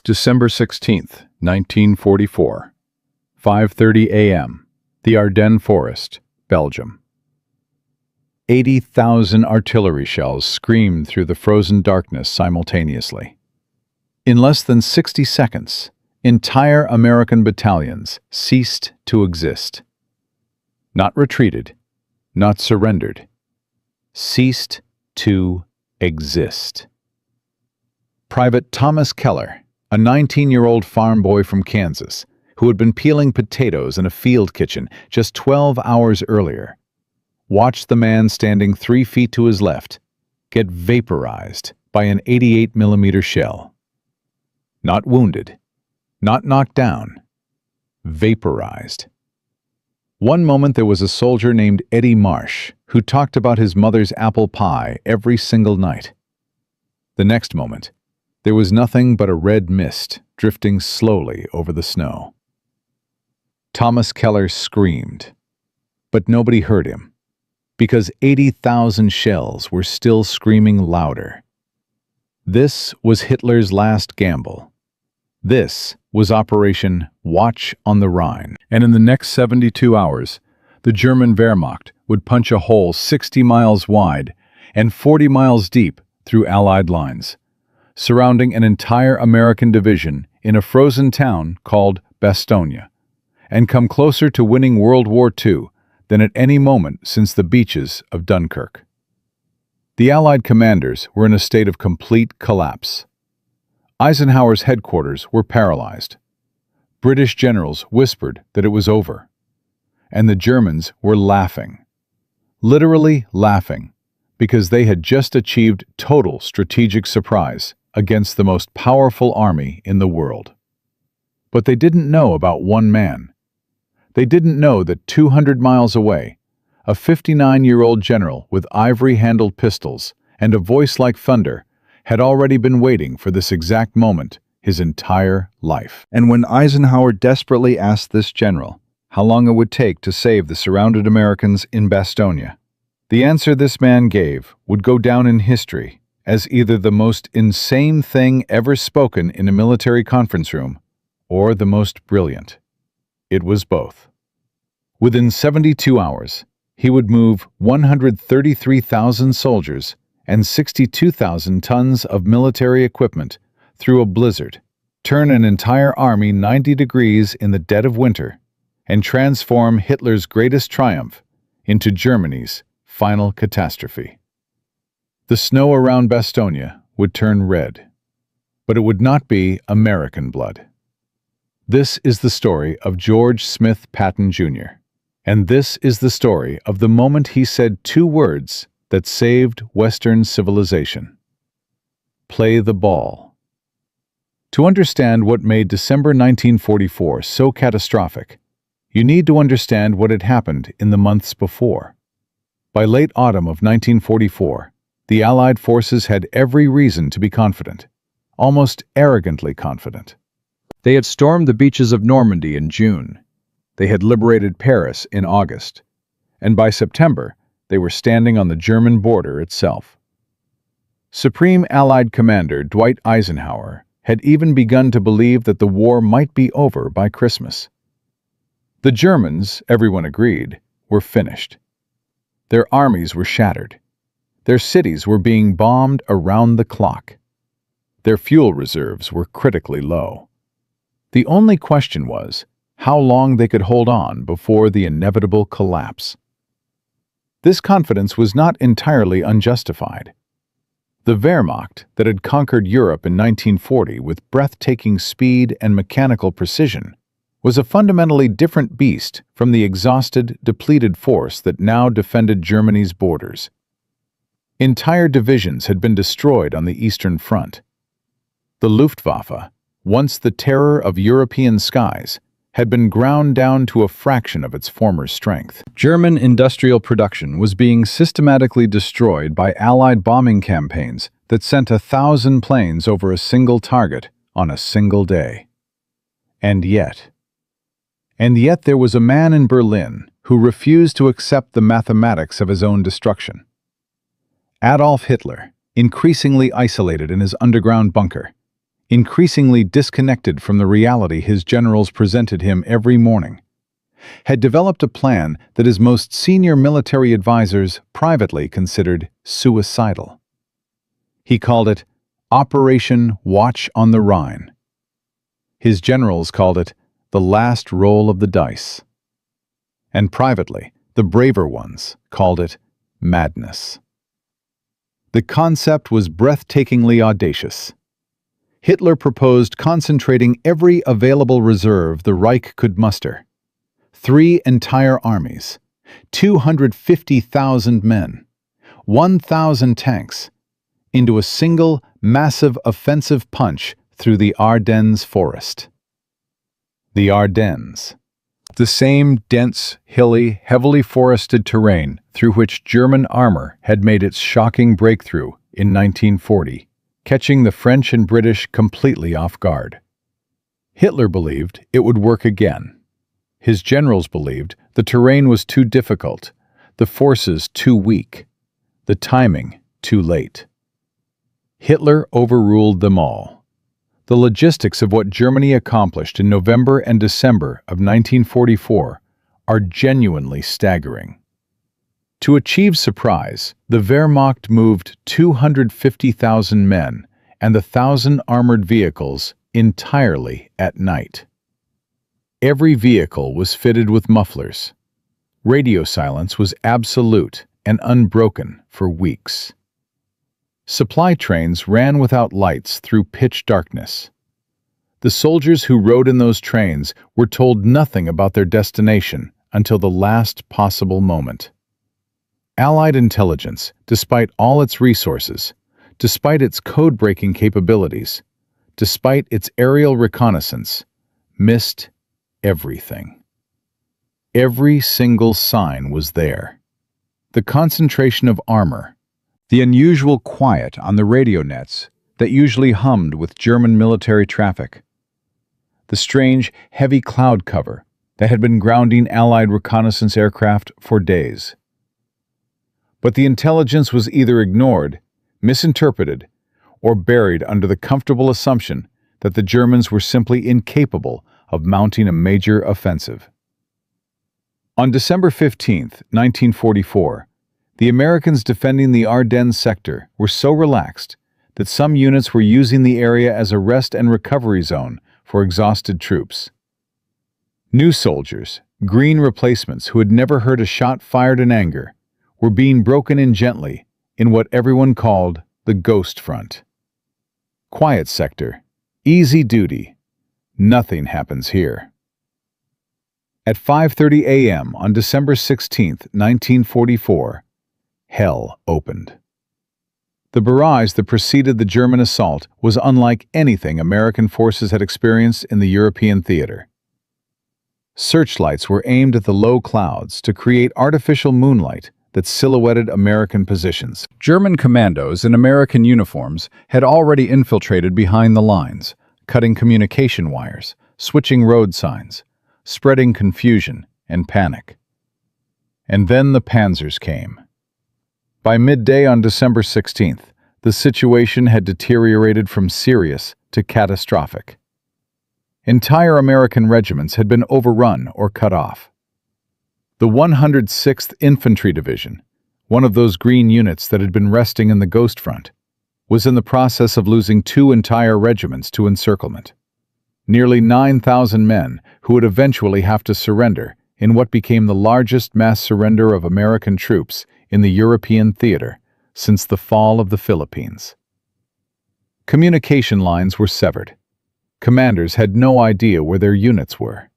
December 16th, 1944, 5:30 a.m., the Ardennes Forest, Belgium. 80,000 artillery shells screamed through the frozen darkness simultaneously. In less than 60 seconds, entire American battalions ceased to exist. Not retreated, not surrendered, ceased to exist. Private Thomas Keller, a 19-year-old farm boy from Kansas, who had been peeling potatoes in a field kitchen just 12 hours earlier, watched the man standing 3 feet to his left get vaporized by an 88mm shell. Not wounded, not knocked down, vaporized. One moment there was a soldier named Eddie Marsh who talked about his mother's apple pie every single night. The next moment, there was nothing but a red mist drifting slowly over the snow. Thomas Keller screamed, but nobody heard him, because 80,000 shells were still screaming louder. This was Hitler's last gamble. This was Operation Watch on the Rhine. And in the next 72 hours, the German Wehrmacht would punch a hole 60 miles wide and 40 miles deep through Allied lines, surrounding an entire American division in a frozen town called Bastogne, and come closer to winning World War II than at any moment since the beaches of Dunkirk. The Allied commanders were in a state of complete collapse. Eisenhower's headquarters were paralyzed. British generals whispered that it was over, and the Germans were laughing, literally laughing, because they had just achieved total strategic surprise against the most powerful army in the world. But they didn't know about one man. They didn't know that 200 miles away, a 59-year-old general with ivory-handled pistols and a voice like thunder had already been waiting for this exact moment his entire life. And when Eisenhower desperately asked this general how long it would take to save the surrounded Americans in Bastogne, the answer this man gave would go down in history as either the most insane thing ever spoken in a military conference room or the most brilliant. It was both. Within 72 hours, he would move 133,000 soldiers and 62,000 tons of military equipment through a blizzard, turn an entire army 90 degrees in the dead of winter, and transform Hitler's greatest triumph into Germany's final catastrophe. The snow around Bastogne would turn red, but it would not be American blood. This is the story of George Smith Patton, Jr., and this is the story of the moment he said 2 words that saved Western civilization. Play the ball. To understand what made December 1944 so catastrophic, you need to understand what had happened in the months before. By late autumn of 1944, the Allied forces had every reason to be confident, almost arrogantly confident. They had stormed the beaches of Normandy in June. They had liberated Paris in August. And by September, they were standing on the German border itself. Supreme Allied Commander Dwight Eisenhower had even begun to believe that the war might be over by Christmas. The Germans, everyone agreed, were finished. Their armies were shattered. Their cities were being bombed around the clock. Their fuel reserves were critically low. The only question was how long they could hold on before the inevitable collapse. This confidence was not entirely unjustified. The Wehrmacht that had conquered Europe in 1940 with breathtaking speed and mechanical precision was a fundamentally different beast from the exhausted, depleted force that now defended Germany's borders. Entire divisions had been destroyed on the Eastern Front. The Luftwaffe, once the terror of European skies, had been ground down to a fraction of its former strength. German industrial production was being systematically destroyed by Allied bombing campaigns that sent 1,000 planes over a single target on a single day. And yet there was a man in Berlin who refused to accept the mathematics of his own destruction. Adolf Hitler, increasingly isolated in his underground bunker, increasingly disconnected from the reality his generals presented him every morning, had developed a plan that his most senior military advisors privately considered suicidal. He called it Operation Watch on the Rhine. His generals called it the last roll of the dice. And privately, the braver ones called it madness. The concept was breathtakingly audacious. Hitler proposed concentrating every available reserve the Reich could muster, 3 entire armies, 250,000 men, 1,000 tanks, into a single massive offensive punch through the Ardennes forest. The Ardennes, the same dense, hilly, heavily forested terrain through which German armor had made its shocking breakthrough in 1940, catching the French and British completely off guard. Hitler believed it would work again. His generals believed the terrain was too difficult, the forces too weak, the timing too late. Hitler overruled them all. The logistics of what Germany accomplished in November and December of 1944 are genuinely staggering. To achieve surprise, the Wehrmacht moved 250,000 men and 1,000 armored vehicles entirely at night. Every vehicle was fitted with mufflers. Radio silence was absolute and unbroken for weeks. Supply trains ran without lights through pitch darkness. The soldiers who rode in those trains were told nothing about their destination until the last possible moment. Allied intelligence, despite all its resources, despite its code-breaking capabilities, despite its aerial reconnaissance, missed everything. Every single sign was there. The concentration of armor, the unusual quiet on the radio nets that usually hummed with German military traffic, the strange, heavy cloud cover that had been grounding Allied reconnaissance aircraft for days. But the intelligence was either ignored, misinterpreted, or buried under the comfortable assumption that the Germans were simply incapable of mounting a major offensive. On December 15, 1944, the Americans defending the Ardennes sector were so relaxed that some units were using the area as a rest and recovery zone for exhausted troops. New soldiers, green replacements who had never heard a shot fired in anger, were being broken in gently in what everyone called the ghost front. Quiet sector, easy duty, nothing happens here. At 5:30 a.m. on December 16, 1944, hell opened. The barrage that preceded the German assault was unlike anything American forces had experienced in the European theater. Searchlights were aimed at the low clouds to create artificial moonlight that silhouetted American positions. German commandos in American uniforms had already infiltrated behind the lines, cutting communication wires, switching road signs, spreading confusion and panic. And then the panzers came. By midday on December 16th, the situation had deteriorated from serious to catastrophic. Entire American regiments had been overrun or cut off. The 106th Infantry Division, one of those green units that had been resting in the Ghost Front, was in the process of losing 2 entire regiments to encirclement. Nearly 9,000 men who would eventually have to surrender in what became the largest mass surrender of American troops in the European theater since the fall of the Philippines. Communication lines were severed. Commanders had no idea where their units were.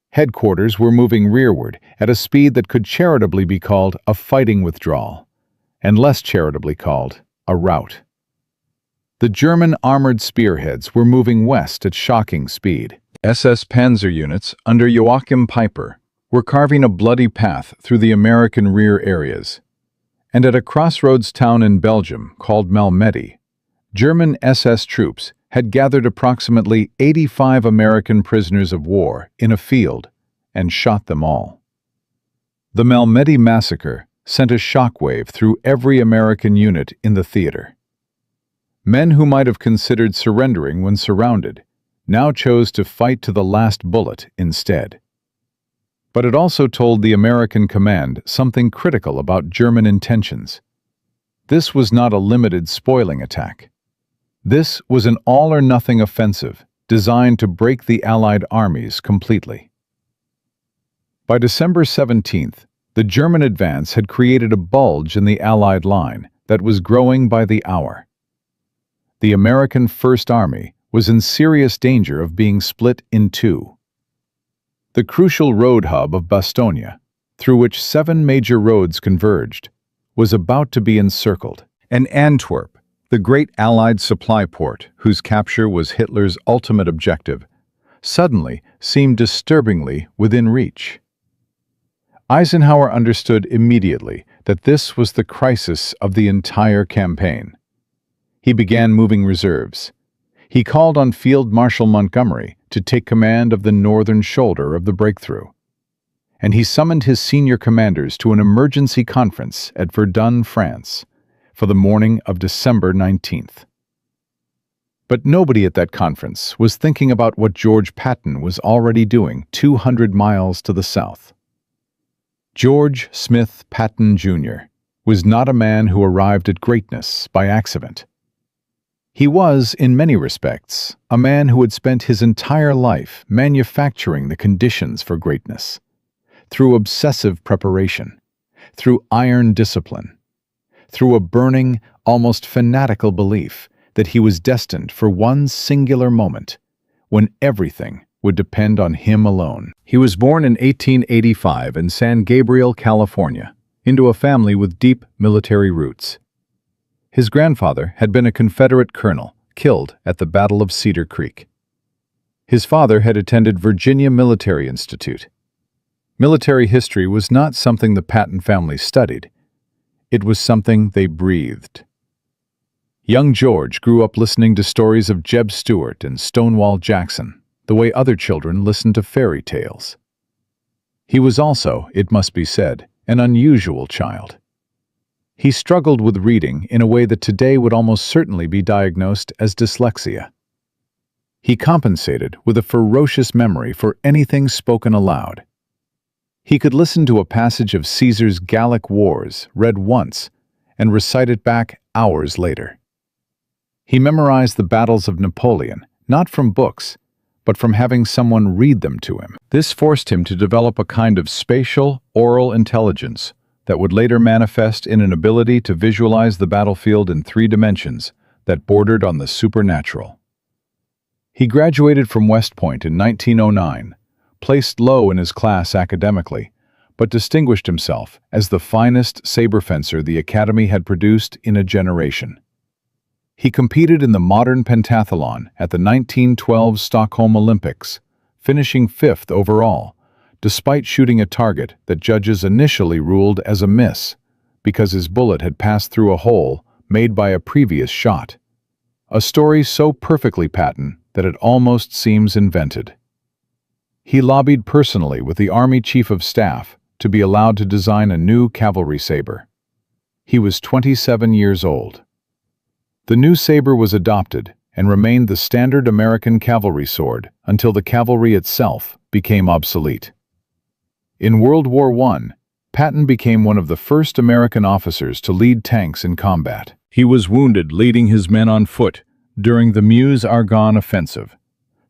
Headquarters were moving rearward at a speed that could charitably be called a fighting withdrawal, and less charitably called a rout. The German armored spearheads were moving west at shocking speed. SS Panzer units under Joachim Peiper were carving a bloody path through the American rear areas. And at a crossroads town in Belgium called Malmedy, German SS troops had gathered approximately 85 American prisoners of war in a field and shot them all. The Malmedy massacre sent a shockwave through every American unit in the theater. Men who might have considered surrendering when surrounded now chose to fight to the last bullet instead. But it also told the American command something critical about German intentions. This was not a limited spoiling attack. This was an all-or-nothing offensive designed to break the Allied armies completely. By December 17th, the German advance had created a bulge in the Allied line that was growing by the hour. The American First Army was in serious danger of being split in two. The crucial road hub of Bastogne, through which 7 major roads converged, was about to be encircled. And Antwerp, the great Allied supply port whose capture was Hitler's ultimate objective, suddenly seemed disturbingly within reach. Eisenhower understood immediately that this was the crisis of the entire campaign. He began moving reserves. He called on Field Marshal Montgomery to take command of the northern shoulder of the breakthrough. And he summoned his senior commanders to an emergency conference at Verdun, France, for the morning of December 19th. But nobody at that conference was thinking about what George Patton was already doing 200 miles to the south. George Smith Patton, Jr. was not a man who arrived at greatness by accident. He was, in many respects, a man who had spent his entire life manufacturing the conditions for greatness, through obsessive preparation, through iron discipline, through a burning, almost fanatical belief that he was destined for one singular moment when everything would depend on him alone. He was born in 1885 in San Gabriel, California, into a family with deep military roots. His grandfather had been a Confederate colonel, killed at the Battle of Cedar Creek. His father had attended Virginia Military Institute. Military history was not something the Patton family studied. It was something they breathed. Young George grew up listening to stories of Jeb Stuart and Stonewall Jackson, the way other children listened to fairy tales. He was also, it must be said, an unusual child. He struggled with reading in a way that today would almost certainly be diagnosed as dyslexia. He compensated with a ferocious memory for anything spoken aloud. He could listen to a passage of Caesar's Gallic Wars read once and recite it back hours later. He memorized the battles of Napoleon, not from books, but from having someone read them to him. This forced him to develop a kind of spatial, oral intelligence that would later manifest in an ability to visualize the battlefield in 3 dimensions that bordered on the supernatural. He graduated from West Point in 1909, placed low in his class academically, but distinguished himself as the finest saber fencer the Academy had produced in a generation. He competed in the modern pentathlon at the 1912 Stockholm Olympics, finishing 5th overall, despite shooting a target that judges initially ruled as a miss because his bullet had passed through a hole made by a previous shot. A story so perfectly Patton that it almost seems invented. He lobbied personally with the Army Chief of Staff to be allowed to design a new cavalry saber. He was 27 years old. The new saber was adopted and remained the standard American cavalry sword until the cavalry itself became obsolete. In World War I, Patton became one of the first American officers to lead tanks in combat. He was wounded leading his men on foot during the Meuse-Argonne offensive,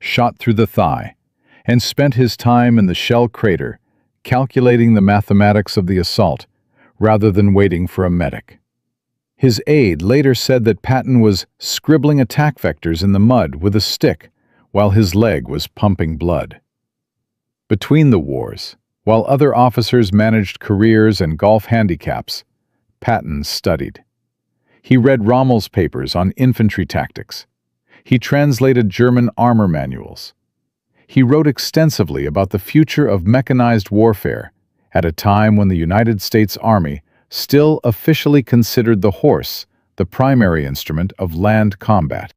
shot through the thigh, and spent his time in the shell crater calculating the mathematics of the assault rather than waiting for a medic. His aide later said that Patton was scribbling attack vectors in the mud with a stick while his leg was pumping blood. Between the wars, while other officers managed careers and golf handicaps, Patton studied. He read Rommel's papers on infantry tactics. He translated German armor manuals. He wrote extensively about the future of mechanized warfare at a time when the United States Army still officially considered the horse the primary instrument of land combat.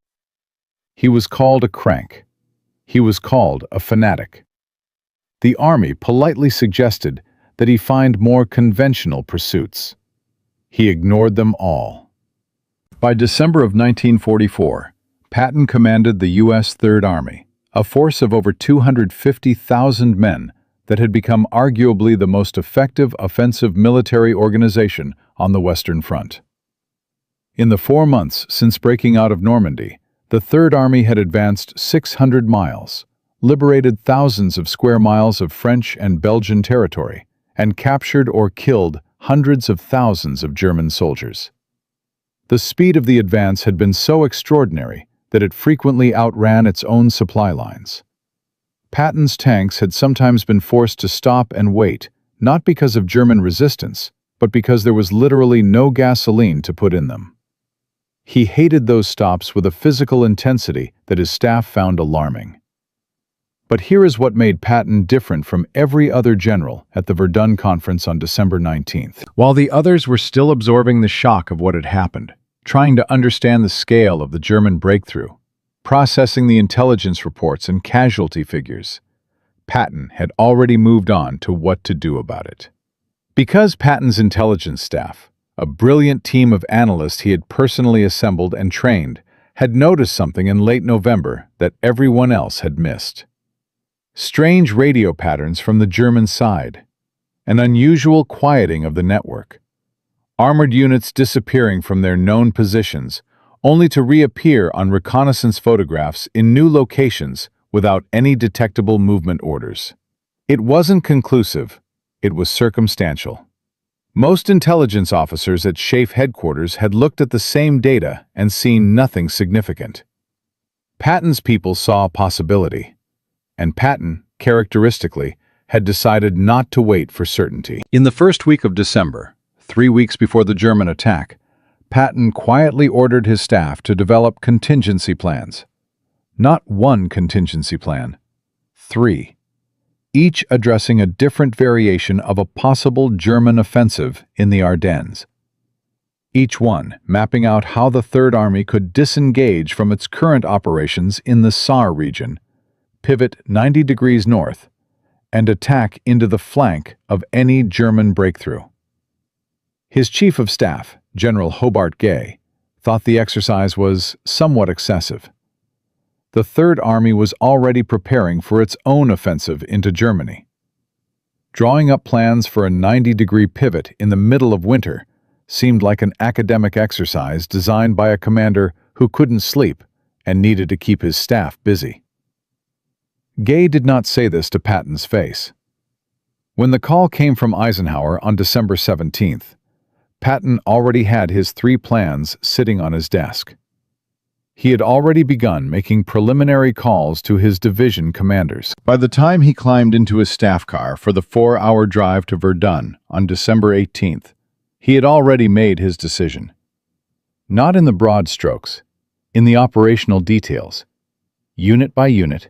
He was called a crank. He was called a fanatic. The Army politely suggested that he find more conventional pursuits. He ignored them all. By December of 1944, Patton commanded the U.S. Third Army, a force of over 250,000 men that had become arguably the most effective offensive military organization on the Western Front. In the 4 months since breaking out of Normandy, the Third Army had advanced 600 miles, liberated thousands of square miles of French and Belgian territory, and captured or killed hundreds of thousands of German soldiers. The speed of the advance had been so extraordinary that it frequently outran its own supply lines. Patton's tanks had sometimes been forced to stop and wait, not because of German resistance, but because there was literally no gasoline to put in them. He hated those stops with a physical intensity that his staff found alarming. But here is what made Patton different from every other general at the Verdun Conference on December 19th. While the others were still absorbing the shock of what had happened, trying to understand the scale of the German breakthrough, processing the intelligence reports and casualty figures, Patton had already moved on to what to do about it. Because Patton's intelligence staff, a brilliant team of analysts he had personally assembled and trained, had noticed something in late November that everyone else had missed. Strange radio patterns from the German side, an unusual quieting of the network, armored units disappearing from their known positions, only to reappear on reconnaissance photographs in new locations without any detectable movement orders. It wasn't conclusive, it was circumstantial. Most intelligence officers at SHAEF headquarters had looked at the same data and seen nothing significant. Patton's people saw a possibility, and Patton, characteristically, had decided not to wait for certainty. In the first week of December, 3 weeks before the German attack, Patton quietly ordered his staff to develop contingency plans. Not one contingency plan, 3, each addressing a different variation of a possible German offensive in the Ardennes. Each one mapping out how the Third Army could disengage from its current operations in the Saar region, pivot 90 degrees north, and attack into the flank of any German breakthrough. His chief of staff, General Hobart Gay, thought the exercise was somewhat excessive. The Third Army was already preparing for its own offensive into Germany. Drawing up plans for a 90-degree pivot in the middle of winter seemed like an academic exercise designed by a commander who couldn't sleep and needed to keep his staff busy. Gay did not say this to Patton's face. When the call came from Eisenhower on December 17th, Patton already had his 3 plans sitting on his desk. He had already begun making preliminary calls to his division commanders. By the time he climbed into his staff car for the 4-hour drive to Verdun on December 18th, he had already made his decision. Not in the broad strokes, in the operational details, unit by unit,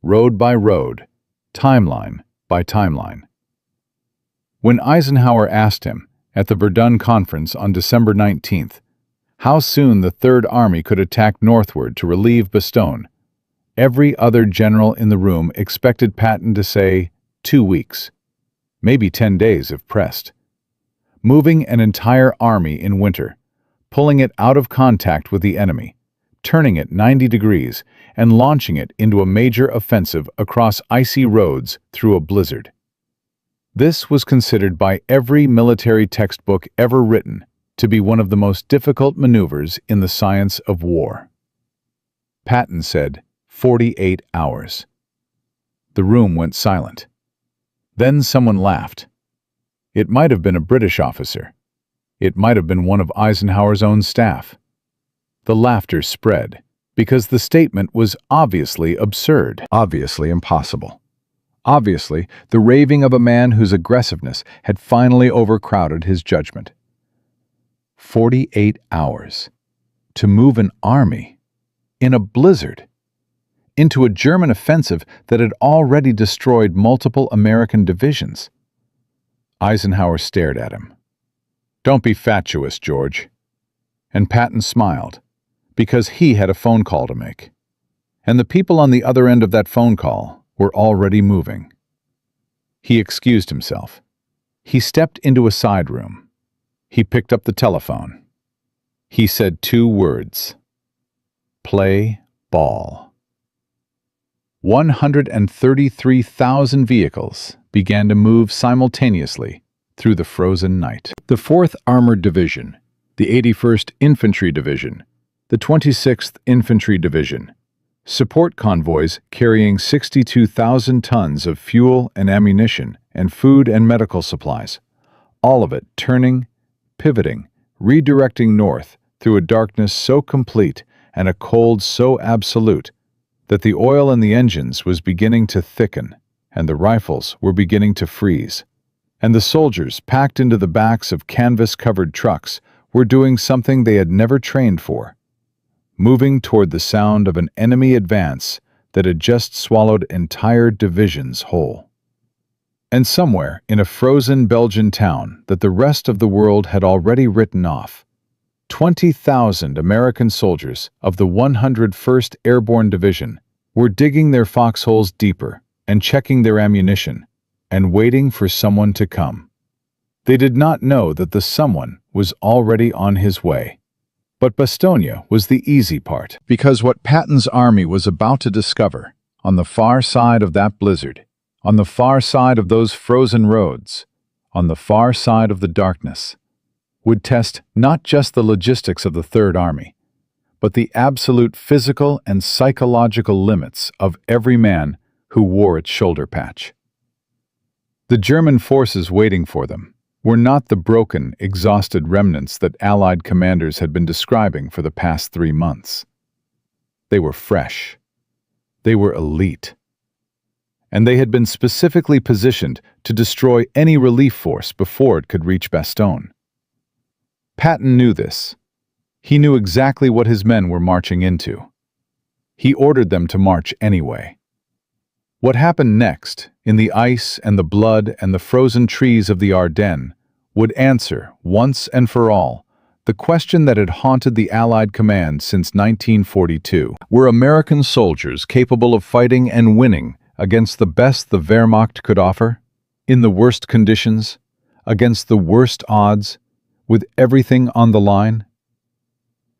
road by road, timeline by timeline. When Eisenhower asked him, at the Verdun Conference on December 19th, how soon the Third Army could attack northward to relieve Bastogne, every other general in the room expected Patton to say 2 weeks, maybe 10 days if pressed. Moving an entire army in winter, pulling it out of contact with the enemy, turning it 90 degrees, and launching it into a major offensive across icy roads through a blizzard. This was considered by every military textbook ever written to be one of the most difficult maneuvers in the science of war. Patton said 48 hours. The room went silent. Then someone laughed. It might have been a British officer. It might have been one of Eisenhower's own staff. The laughter spread, because the statement was obviously absurd, obviously impossible. Obviously, the raving of a man whose aggressiveness had finally overcrowded his judgment. 48 hours. To move an army, in a blizzard, into a German offensive that had already destroyed multiple American divisions. Eisenhower stared at him. "Don't be fatuous, George." And Patton smiled, because he had a phone call to make. And the people on the other end of that phone call were already moving. He excused himself. He stepped into a side room. He picked up the telephone. He said 2 words: play ball. 133,000 vehicles began to move simultaneously through the frozen night. The 4th Armored Division, the 81st Infantry Division, the 26th Infantry Division, support convoys carrying 62,000 tons of fuel and ammunition and food and medical supplies, all of it turning, pivoting, redirecting north through a darkness so complete and a cold so absolute that the oil in the engines was beginning to thicken and the rifles were beginning to freeze, and the soldiers packed into the backs of canvas-covered trucks were doing something they had never trained for, moving toward the sound of an enemy advance that had just swallowed entire divisions whole. And somewhere in a frozen Belgian town that the rest of the world had already written off, 20,000 American soldiers of the 101st Airborne Division were digging their foxholes deeper and checking their ammunition and waiting for someone to come. They did not know that the someone was already on his way. But Bastogne was the easy part, because what Patton's army was about to discover, on the far side of that blizzard, on the far side of those frozen roads, on the far side of the darkness, would test not just the logistics of the Third Army, but the absolute physical and psychological limits of every man who wore its shoulder patch. The German forces waiting for them were not the broken, exhausted remnants that Allied commanders had been describing for the past 3 months. They were fresh. They were elite. And they had been specifically positioned to destroy any relief force before it could reach Bastogne. Patton knew this. He knew exactly what his men were marching into. He ordered them to march anyway. What happened next, in the ice and the blood and the frozen trees of the Ardennes, would answer, once and for all, the question that had haunted the Allied command since 1942. Were American soldiers capable of fighting and winning against the best the Wehrmacht could offer, in the worst conditions, against the worst odds, with everything on the line?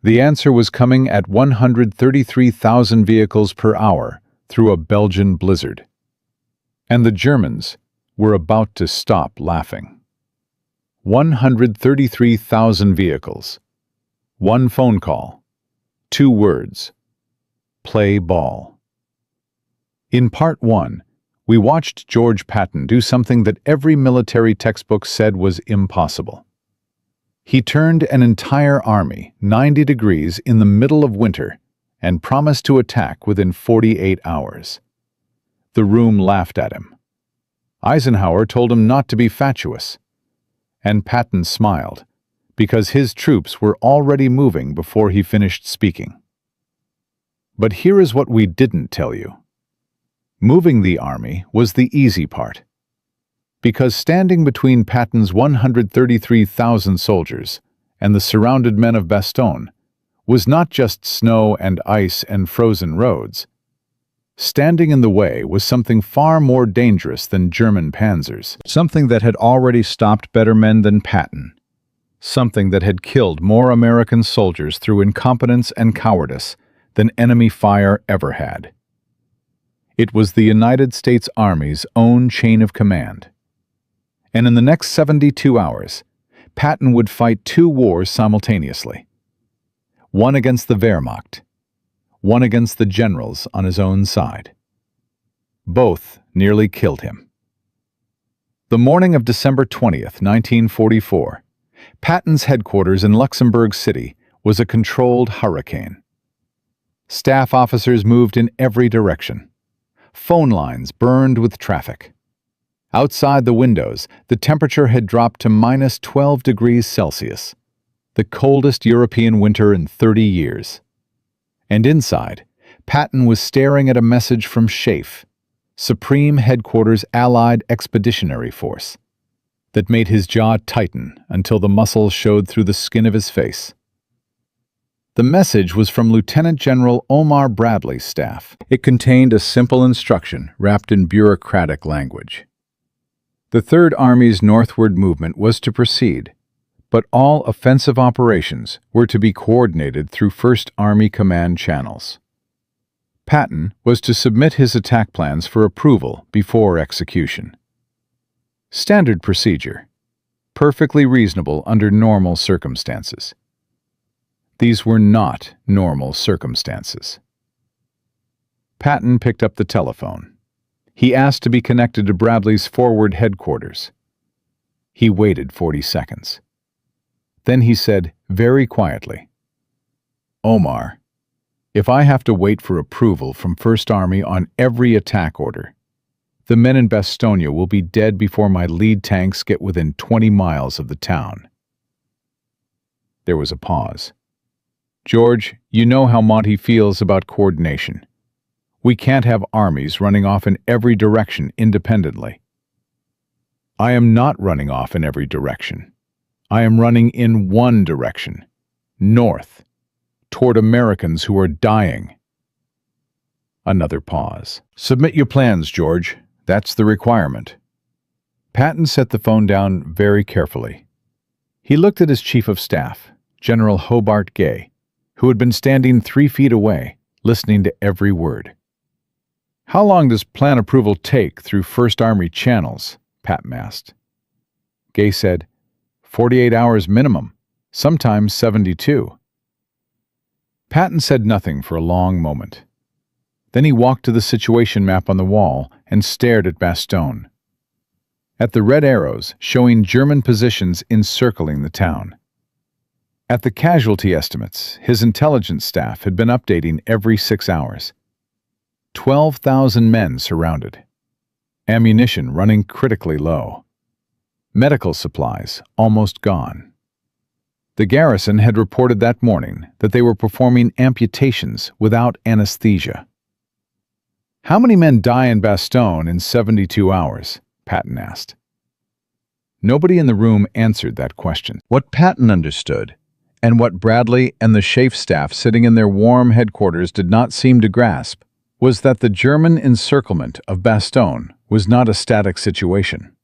The answer was coming at 133,000 vehicles per hour through a Belgian blizzard. And the Germans were about to stop laughing. 133,000 vehicles. 1 phone call. 2 words. Play ball. In Part 1, we watched George Patton do something that every military textbook said was impossible. He turned an entire army 90 degrees in the middle of winter and promised to attack within 48 hours. The room laughed at him. Eisenhower told him not to be fatuous. And Patton smiled, because his troops were already moving before he finished speaking. But here is what we didn't tell you. Moving the army was the easy part. Because standing between Patton's 133,000 soldiers and the surrounded men of Bastogne was not just snow and ice and frozen roads. Standing in the way was something far more dangerous than German panzers, something that had already stopped better men than Patton, something that had killed more American soldiers through incompetence and cowardice than enemy fire ever had. It was the United States Army's own chain of command. And in the next 72 hours, Patton would fight 2 wars simultaneously. One against the Wehrmacht, one against the generals on his own side. Both nearly killed him. The morning of December 20th, 1944, Patton's headquarters in Luxembourg City was a controlled hurricane. Staff officers moved in every direction. Phone lines burned with traffic. Outside the windows, the temperature had dropped to minus 12 degrees Celsius, the coldest European winter in 30 years. And inside, Patton was staring at a message from SHAEF, Supreme Headquarters Allied Expeditionary Force, that made his jaw tighten until the muscles showed through the skin of his face. The message was from Lieutenant General Omar Bradley's staff. It contained a simple instruction wrapped in bureaucratic language. The Third Army's northward movement was to proceed, but all offensive operations were to be coordinated through First Army Command channels. Patton was to submit his attack plans for approval before execution. Standard procedure. Perfectly reasonable under normal circumstances. These were not normal circumstances. Patton picked up the telephone. He asked to be connected to Bradley's forward headquarters. He waited 40 seconds. Then he said very quietly, "Omar, if I have to wait for approval from First Army on every attack order, the men in Bastogne will be dead before my lead tanks get within 20 miles of the town." There was a pause. "George, you know how Monty feels about coordination. We can't have armies running off in every direction independently." "I am not running off in every direction. I am running in one direction, north, toward Americans who are dying." Another pause. "Submit your plans, George. That's the requirement." Patton set the phone down very carefully. He looked at his chief of staff, General Hobart Gay, who had been standing 3 feet away, listening to every word. "How long does plan approval take through First Army channels?" Patton asked. Gay said, 48 hours minimum, sometimes 72. Patton said nothing for a long moment. Then he walked to the situation map on the wall and stared at Bastogne, at the red arrows showing German positions encircling the town. At the casualty estimates, his intelligence staff had been updating every 6 hours. 12,000 men surrounded. Ammunition running critically low. Medical supplies almost gone. The garrison had reported that morning that they were performing amputations without anesthesia. "How many men die in Bastogne in 72 hours?" Patton asked. Nobody in the room answered that question. What Patton understood, and what Bradley and the Schaeff staff sitting in their warm headquarters did not seem to grasp, was that the German encirclement of Bastogne was not a static situation.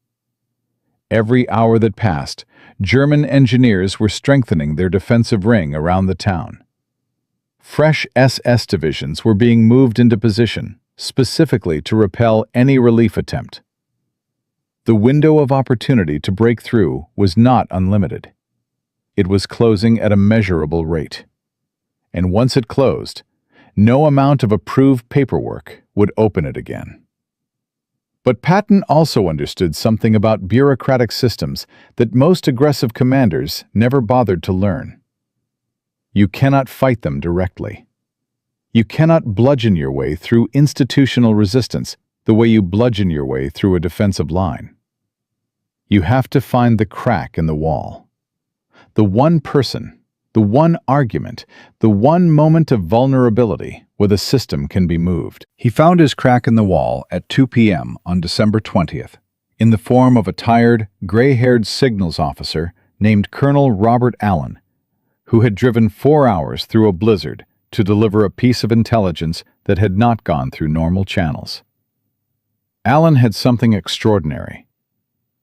Every hour that passed, German engineers were strengthening their defensive ring around the town. Fresh SS divisions were being moved into position, specifically to repel any relief attempt. The window of opportunity to break through was not unlimited. It was closing at a measurable rate. And once it closed, no amount of approved paperwork would open it again. But Patton also understood something about bureaucratic systems that most aggressive commanders never bothered to learn. You cannot fight them directly. You cannot bludgeon your way through institutional resistance the way you bludgeon your way through a defensive line. You have to find the crack in the wall. The one person, the one argument, the one moment of vulnerability where the system can be moved. He found his crack in the wall at 2 p.m. on December 20th, in the form of a tired, gray-haired signals officer named Colonel Robert Allen, who had driven 4 hours through a blizzard to deliver a piece of intelligence that had not gone through normal channels. Allen had something extraordinary.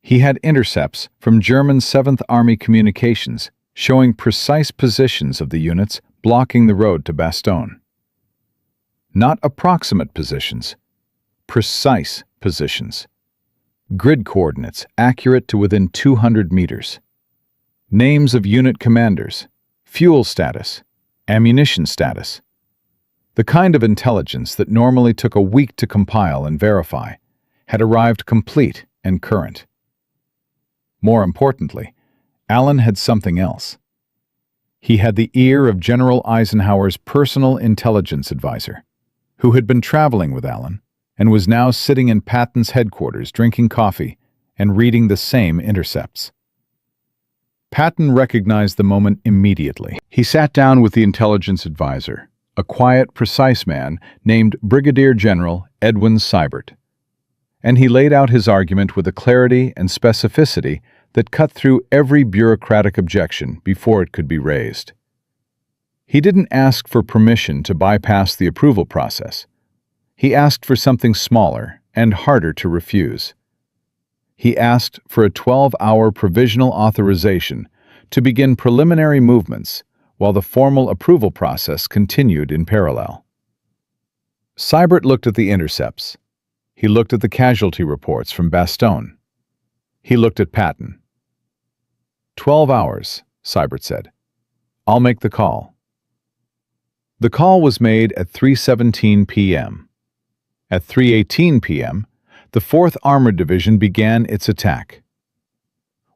He had intercepts from German 7th Army communications showing precise positions of the units blocking the road to Bastogne. Not approximate positions, precise positions. Grid coordinates accurate to within 200 meters. Names of unit commanders, fuel status, ammunition status. The kind of intelligence that normally took a week to compile and verify had arrived complete and current. More importantly, Allen had something else. He had the ear of General Eisenhower's personal intelligence advisor, who had been traveling with Allen and was now sitting in Patton's headquarters drinking coffee and reading the same intercepts. Patton recognized the moment immediately. He sat down with the intelligence advisor, a quiet, precise man named Brigadier General Edwin Seibert, and he laid out his argument with a clarity and specificity that cut through every bureaucratic objection before it could be raised. He didn't ask for permission to bypass the approval process. He asked for something smaller and harder to refuse. He asked for a 12-hour provisional authorization to begin preliminary movements while the formal approval process continued in parallel. Seibert looked at the intercepts. He looked at the casualty reports from Bastogne. He looked at Patton. 12 hours, Seibert said. I'll make the call. The call was made at 3:17 p.m. At 3:18 p.m., the 4th Armored Division began its attack.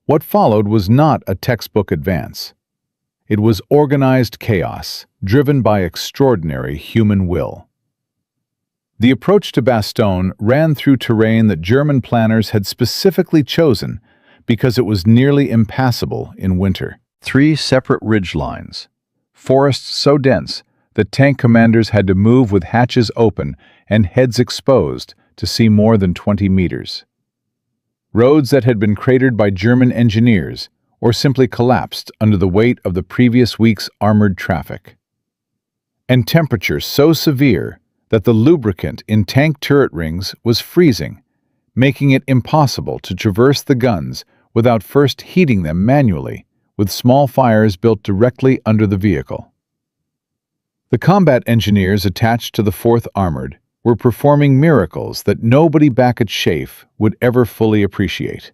What followed was not a textbook advance. It was organized chaos, driven by extraordinary human will. The approach to Bastogne ran through terrain that German planners had specifically chosen because it was nearly impassable in winter. 3 separate ridge lines, forests so dense that tank commanders had to move with hatches open and heads exposed to see more than 20 meters. Roads that had been cratered by German engineers or simply collapsed under the weight of the previous week's armored traffic. And temperatures so severe that the lubricant in tank turret rings was freezing, making it impossible to traverse the guns without first heating them manually with small fires built directly under the vehicle. The combat engineers attached to the 4th Armored were performing miracles that nobody back at Schaeff would ever fully appreciate.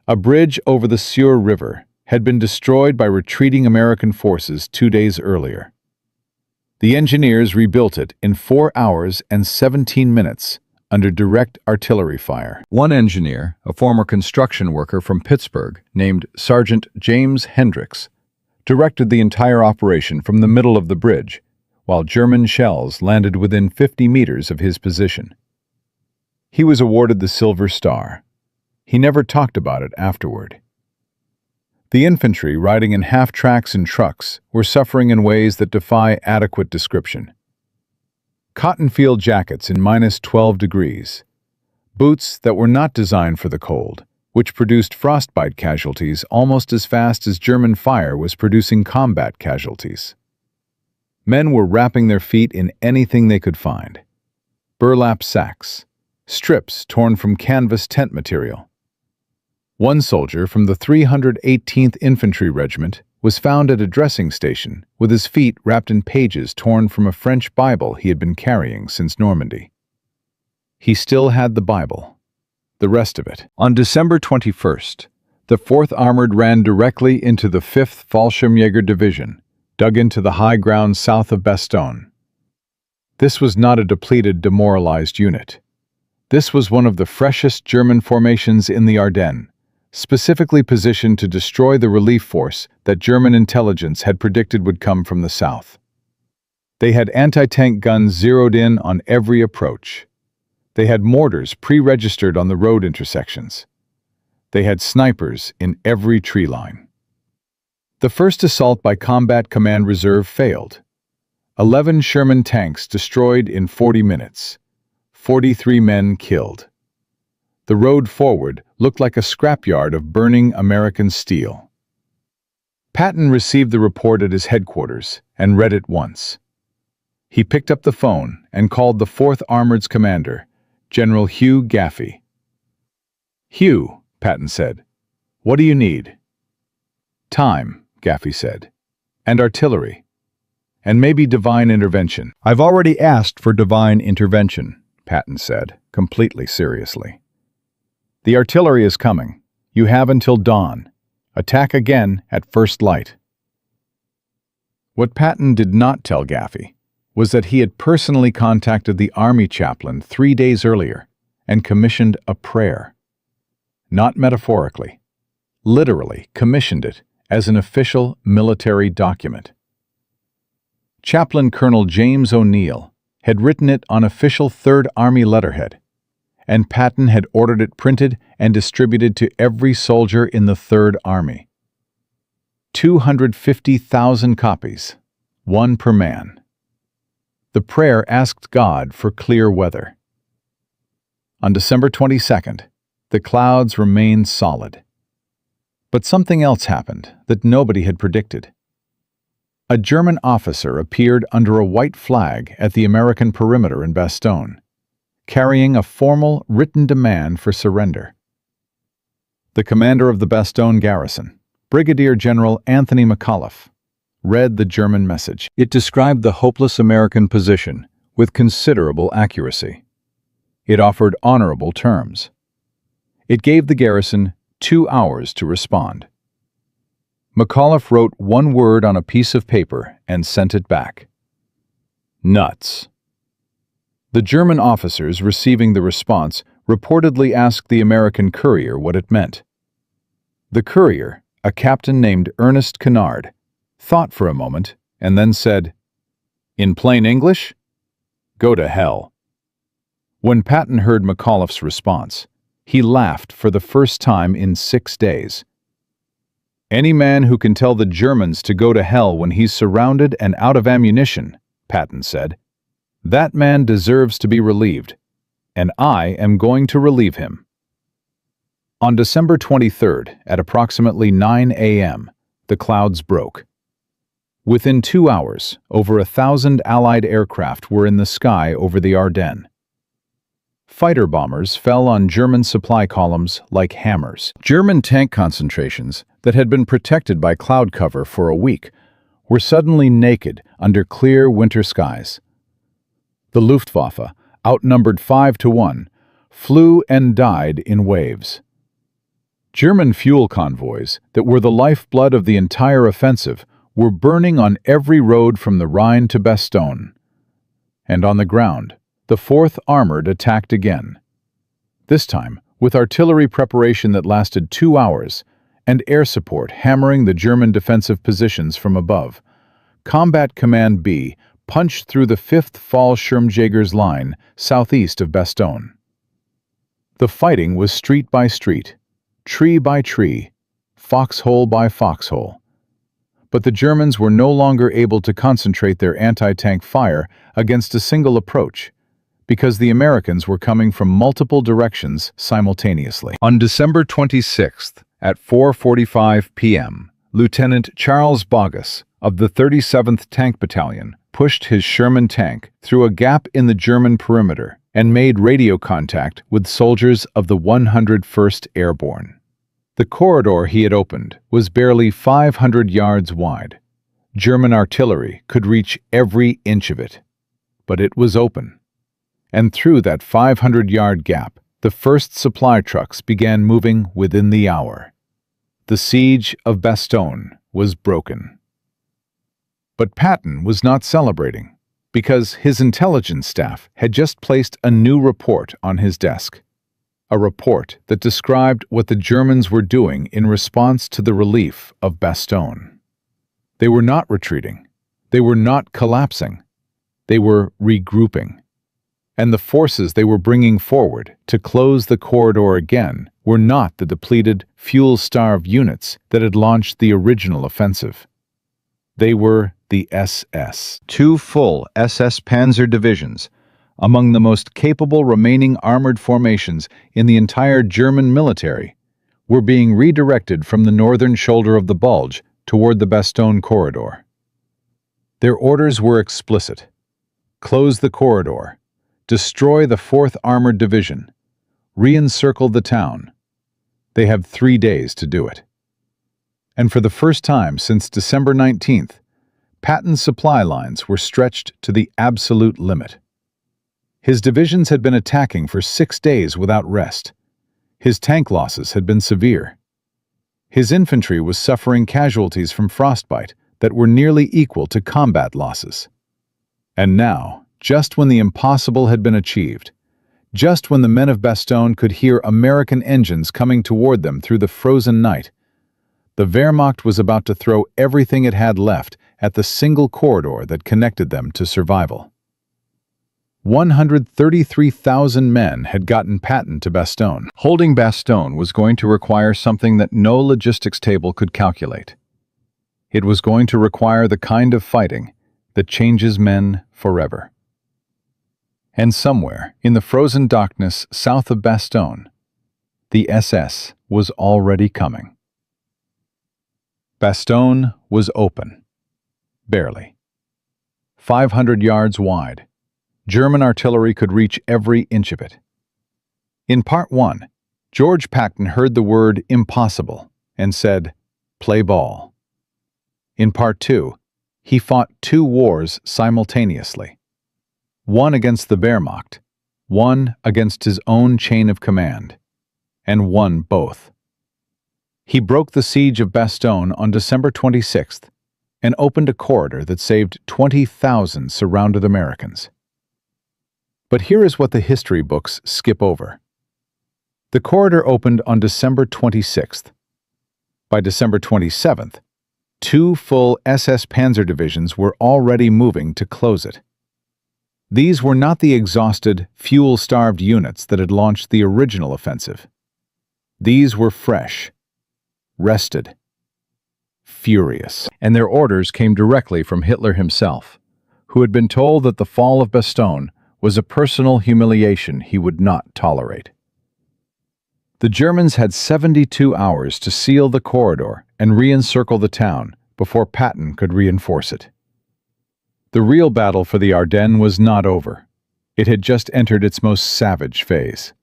A bridge over the Sûre River had been destroyed by retreating American forces 2 days earlier. The engineers rebuilt it in 4 hours and 17 minutes under direct artillery fire. One engineer, a former construction worker from Pittsburgh named Sergeant James Hendricks, directed the entire operation from the middle of the bridge, while German shells landed within 50 meters of his position. He was awarded the Silver Star. He never talked about it afterward. The infantry riding in half-tracks and trucks were suffering in ways that defy adequate description. Cotton field jackets in -12 degrees, boots that were not designed for the cold, which produced frostbite casualties almost as fast as German fire was producing combat casualties. Men were wrapping their feet in anything they could find. Burlap sacks, strips torn from canvas tent material. One soldier from the 318th Infantry Regiment was found at a dressing station with his feet wrapped in pages torn from a French Bible he had been carrying since Normandy. He still had the Bible, the rest of it. On December 21st, the 4th Armored ran directly into the 5th Fallschirmjäger Division, dug into the high ground south of Bastogne. This was not a depleted, demoralized unit. This was one of the freshest German formations in the Ardennes, specifically positioned to destroy the relief force that German intelligence had predicted would come from the south. They had anti-tank guns zeroed in on every approach. They had mortars pre-registered on the road intersections. They had snipers in every tree line. The first assault by Combat Command Reserve failed. 11 Sherman tanks destroyed in 40 minutes. 43 men killed. The road forward looked like a scrapyard of burning American steel. Patton received the report at his headquarters and read it once. He picked up the phone and called the 4th Armored's commander, General Hugh Gaffey. "Hugh," Patton said, "what do you need?" "Time," Gaffey said, "and artillery, and maybe divine intervention." "I've already asked for divine intervention," Patton said, completely seriously. "The artillery is coming. You have until dawn. Attack again at first light." What Patton did not tell Gaffey was that he had personally contacted the Army chaplain 3 days earlier and commissioned a prayer. Not metaphorically, literally commissioned it as an official military document. Chaplain Colonel James O'Neill had written it on official 3rd Army letterhead, and Patton had ordered it printed and distributed to every soldier in the 3rd Army. 250,000 copies, one per man. The prayer asked God for clear weather. On December 22nd, the clouds remained solid. But something else happened that nobody had predicted. A German officer appeared under a white flag at the American perimeter in Bastogne, carrying a formal written demand for surrender. The commander of the Bastogne garrison, Brigadier General Anthony McAuliffe read the German message. It described the hopeless American position with considerable accuracy. It offered honorable terms. It gave the garrison 2 hours to respond. McAuliffe wrote one word on a piece of paper and sent it back. Nuts. The German officers receiving the response reportedly asked the American courier what it meant. The courier, a captain named Ernest Kennard, thought for a moment and then said, "In plain English, go to hell." When Patton heard McAuliffe's response, he laughed for the first time in 6 days. "Any man who can tell the Germans to go to hell when he's surrounded and out of ammunition," Patton said, "that man deserves to be relieved, and I am going to relieve him." On December 23rd, at approximately 9 a.m., the clouds broke. Within 2 hours, over 1,000 Allied aircraft were in the sky over the Ardennes. Fighter bombers fell on German supply columns like hammers. German tank concentrations that had been protected by cloud cover for a week were suddenly naked under clear winter skies. The Luftwaffe, outnumbered 5-1, flew and died in waves. German fuel convoys that were the lifeblood of the entire offensive were burning on every road from the Rhine to Bastogne. And on the ground, the 4th Armored attacked again. This time, with artillery preparation that lasted 2 hours and air support hammering the German defensive positions from above, Combat Command B punched through the 5th Fallschirmjägers line southeast of Bastogne. The fighting was street by street, tree by tree, foxhole by foxhole. But the Germans were no longer able to concentrate their anti-tank fire against a single approach, because the Americans were coming from multiple directions simultaneously. On December 26th, at 4:45 p.m., Lieutenant Charles Bogus of the 37th Tank Battalion pushed his Sherman tank through a gap in the German perimeter and made radio contact with soldiers of the 101st Airborne. The corridor he had opened was barely 500 yards wide. German artillery could reach every inch of it. But it was open. And through that 500-yard gap, the first supply trucks began moving within the hour. The siege of Bastogne was broken. But Patton was not celebrating, because his intelligence staff had just placed a new report on his desk. A report that described what the Germans were doing in response to the relief of Bastogne. They were not retreating. They were not collapsing. They were regrouping. And the forces they were bringing forward to close the corridor again were not the depleted, fuel-starved units that had launched the original offensive. They were the SS. 2 full SS Panzer divisions, among the most capable remaining armored formations in the entire German military, were being redirected from the northern shoulder of the Bulge toward the Bastogne corridor. Their orders were explicit. Close the corridor. Destroy the 4th Armored Division. Re-encircle the town. They have 3 days to do it. And for the first time since December 19th, Patton's supply lines were stretched to the absolute limit. His divisions had been attacking for 6 days without rest. His tank losses had been severe. His infantry was suffering casualties from frostbite that were nearly equal to combat losses. And now, just when the impossible had been achieved, just when the men of Bastogne could hear American engines coming toward them through the frozen night, the Wehrmacht was about to throw everything it had left at the single corridor that connected them to survival. 133,000 men had gotten Patton to Bastogne. Holding Bastogne was going to require something that no logistics table could calculate. It was going to require the kind of fighting that changes men forever. And somewhere, in the frozen darkness south of Bastogne, the SS was already coming. Bastogne was open. Barely. 500 yards wide. German artillery could reach every inch of it. In Part 1, George Patton heard the word impossible and said, play ball. In Part 2, he fought two wars simultaneously. One against the Wehrmacht, one against his own chain of command, and won both. He broke the siege of Bastogne on December 26th and opened a corridor that saved 20,000 surrounded Americans. But here is what the history books skip over. The corridor opened on December 26th. By December 27th, two full SS Panzer divisions were already moving to close it. These were not the exhausted, fuel-starved units that had launched the original offensive. These were fresh, rested, furious, and their orders came directly from Hitler himself, who had been told that the fall of Bastogne was a personal humiliation he would not tolerate. The Germans had 72 hours to seal the corridor and re-encircle the town before Patton could reinforce it. The real battle for the Ardennes was not over. It had just entered its most savage phase.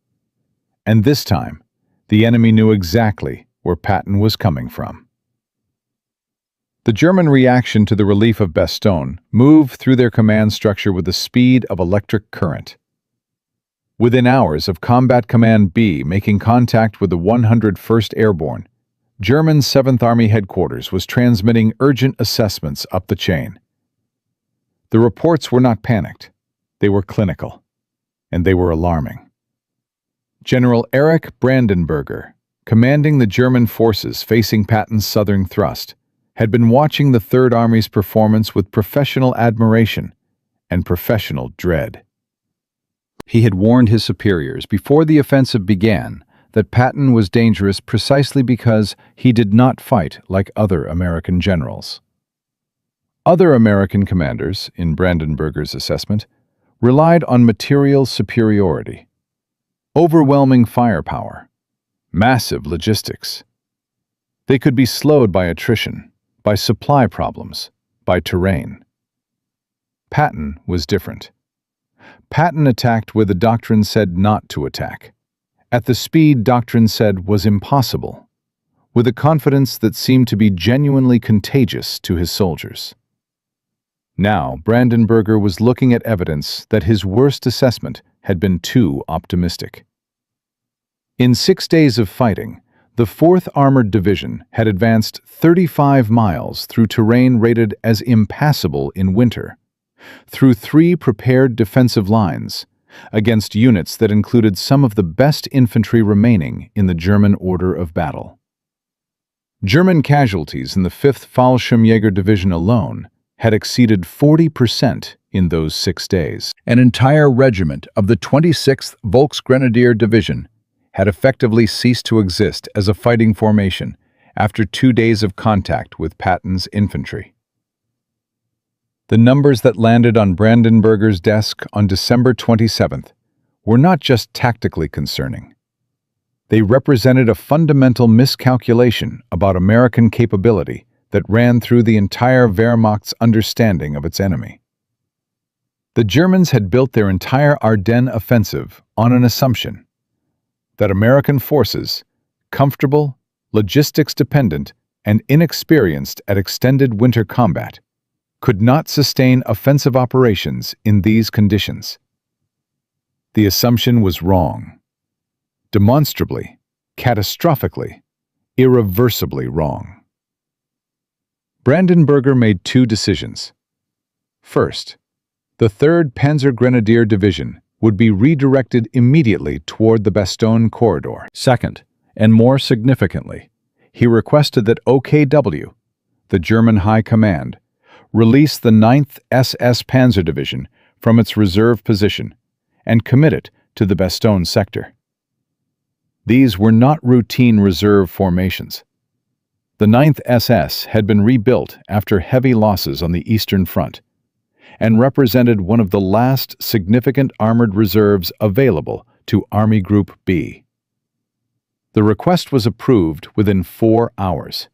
And this time, the enemy knew exactly where Patton was coming from. The German reaction to the relief of Bastogne moved through their command structure with the speed of electric current. Within hours of Combat Command B making contact with the 101st Airborne, German 7th Army Headquarters was transmitting urgent assessments up the chain. The reports were not panicked, they were clinical, and they were alarming. General Erich Brandenberger, commanding the German forces facing Patton's southern thrust, had been watching the Third Army's performance with professional admiration and professional dread. He had warned his superiors before the offensive began that Patton was dangerous precisely because he did not fight like other American generals. Other American commanders, in Brandenberger's assessment, relied on material superiority, overwhelming firepower, massive logistics. They could be slowed by attrition, by supply problems, by terrain. Patton was different. Patton attacked where the doctrine said not to attack, at the speed doctrine said was impossible, with a confidence that seemed to be genuinely contagious to his soldiers. Now, Brandenberger was looking at evidence that his worst assessment had been too optimistic. In 6 days of fighting, the 4th Armored Division had advanced 35 miles through terrain rated as impassable in winter, through 3 prepared defensive lines, against units that included some of the best infantry remaining in the German order of battle. German casualties in the 5th Fallschirmjäger Division alone had exceeded 40% in those 6 days. An entire regiment of the 26th Volksgrenadier Division had effectively ceased to exist as a fighting formation after 2 days of contact with Patton's infantry. The numbers that landed on Brandenberger's desk on December 27th were not just tactically concerning. They represented a fundamental miscalculation about American capability that ran through the entire Wehrmacht's understanding of its enemy. The Germans had built their entire Ardennes offensive on an assumption that American forces, comfortable, logistics-dependent, and inexperienced at extended winter combat, could not sustain offensive operations in these conditions. The assumption was wrong. Demonstrably, catastrophically, irreversibly wrong. Brandenberger made 2 decisions. First, the 3rd Panzer Grenadier Division would be redirected immediately toward the Bastogne corridor. Second, and more significantly, he requested that OKW, the German High Command, release the 9th SS Panzer Division from its reserve position and commit it to the Bastogne sector. These were not routine reserve formations. The 9th SS had been rebuilt after heavy losses on the Eastern Front and represented one of the last significant armored reserves available to Army Group B. The request was approved within 4 hours.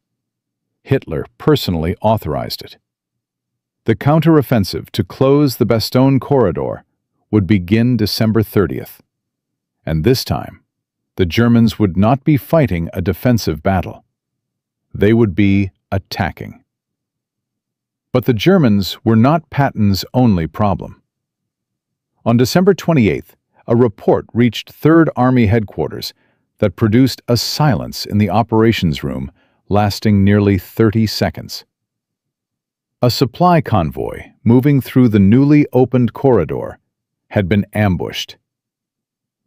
Hitler personally authorized it. The counteroffensive to close the Bastogne corridor would begin December 30th, and this time, the Germans would not be fighting a defensive battle. They would be attacking. But the Germans were not Patton's only problem. On December 28th, a report reached 3rd Army headquarters that produced a silence in the operations room lasting nearly 30 seconds. A supply convoy moving through the newly opened corridor had been ambushed.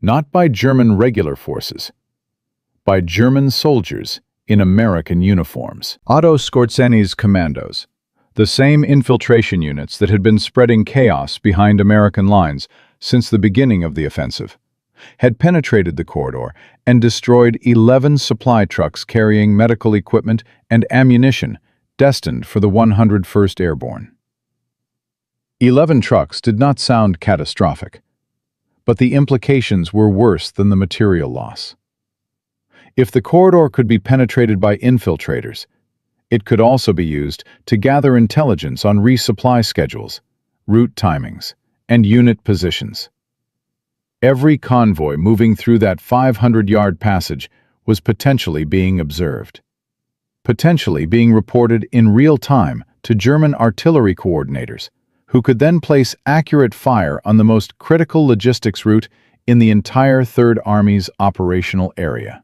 Not by German regular forces, by German soldiers in American uniforms. Otto Skorzeni's commandos, the same infiltration units that had been spreading chaos behind American lines since the beginning of the offensive, had penetrated the corridor and destroyed 11 supply trucks carrying medical equipment and ammunition destined for the 101st Airborne. 11 trucks did not sound catastrophic, but the implications were worse than the material loss. If the corridor could be penetrated by infiltrators, it could also be used to gather intelligence on resupply schedules, route timings, and unit positions. Every convoy moving through that 500-yard passage was potentially being observed, potentially being reported in real time to German artillery coordinators, who could then place accurate fire on the most critical logistics route in the entire Third Army's operational area.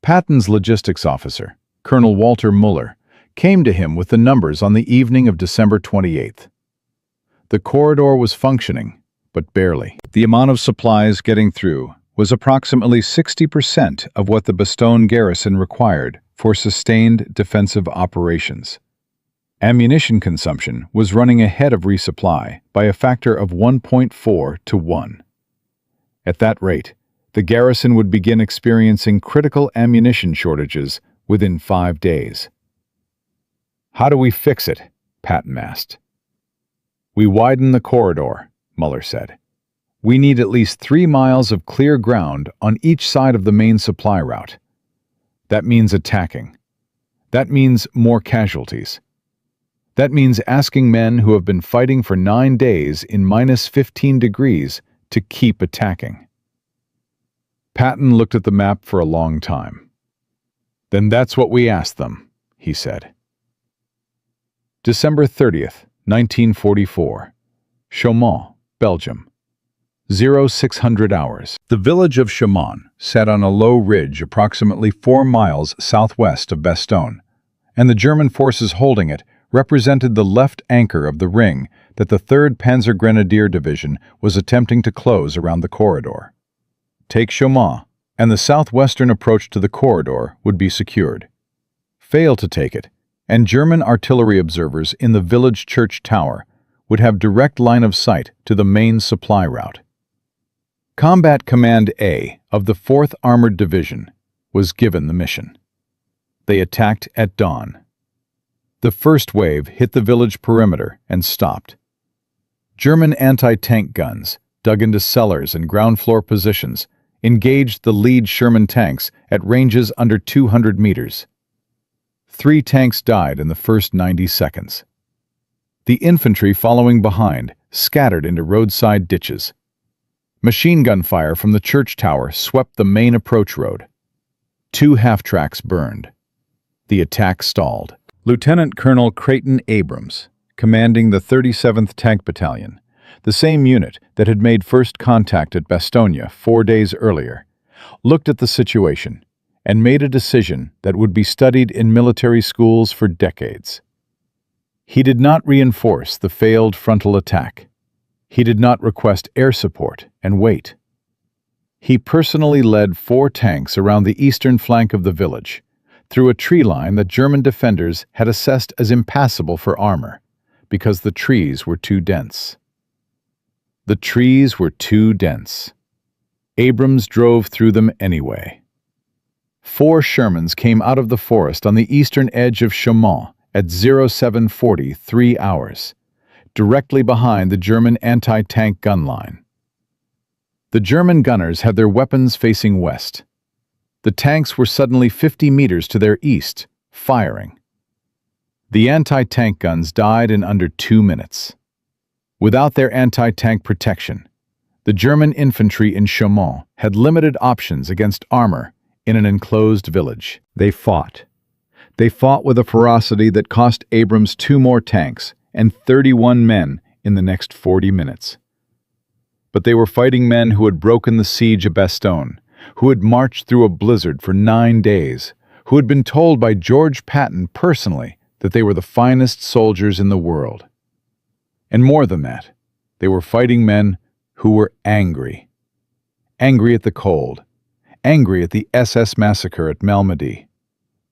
Patton's logistics officer, Colonel Walter Muller, came to him with the numbers on the evening of December 28th. The corridor was functioning, but barely. The amount of supplies getting through was approximately 60% of what the Bastogne garrison required for sustained defensive operations. Ammunition consumption was running ahead of resupply by a factor of 1.4 to 1. At that rate, the garrison would begin experiencing critical ammunition shortages within 5 days. "How do we fix it?" Patton asked. "We widen the corridor," Muller said. "We need at least 3 miles of clear ground on each side of the main supply route. That means attacking. That means more casualties. That means asking men who have been fighting for 9 days in -15 degrees to keep attacking." Patton looked at the map for a long time. "Then that's what we asked them," he said. December 30th, 1944. Chaumont, Belgium. 0600 hours. The village of Chaumont sat on a low ridge approximately 4 miles southwest of Bastogne, and the German forces holding it represented the left anchor of the ring that the 3rd Panzer Grenadier Division was attempting to close around the corridor. Take Chaumont, and the southwestern approach to the corridor would be secured. Fail to take it, and German artillery observers in the village church tower would have direct line of sight to the main supply route. Combat Command A of the 4th Armored Division was given the mission. They attacked at dawn. The first wave hit the village perimeter and stopped. German anti-tank guns, dug into cellars and ground floor positions, engaged the lead Sherman tanks at ranges under 200 meters. 3 tanks died in the first 90 seconds. The infantry following behind scattered into roadside ditches. Machine gun fire from the church tower swept the main approach road. 2 half-tracks burned. The attack stalled. Lieutenant Colonel Creighton Abrams, commanding the 37th Tank Battalion, the same unit that had made first contact at Bastogne 4 days earlier, looked at the situation and made a decision that would be studied in military schools for decades. He did not reinforce the failed frontal attack. He did not request air support and wait. He personally led 4 tanks around the eastern flank of the village, through a tree line that German defenders had assessed as impassable for armor, because the trees were too dense. The trees were too dense. Abrams drove through them anyway. 4 Shermans came out of the forest on the eastern edge of Chaumont at 0740 3 hours, directly behind the German anti-tank gun line. The German gunners had their weapons facing west. The tanks were suddenly 50 meters to their east, firing. The anti-tank guns died in under 2 minutes. Without their anti-tank protection, the German infantry in Chaumont had limited options against armor in an enclosed village. They fought, They fought with a ferocity that cost Abrams 2 more tanks and 31 men in the next 40 minutes. But they were fighting men who had broken the siege of Bastogne, who had marched through a blizzard for 9 days, who had been told by George Patton personally that they were the finest soldiers in the world. And more than that, they were fighting men who were angry. Angry at the cold, angry at the SS massacre at Malmedy,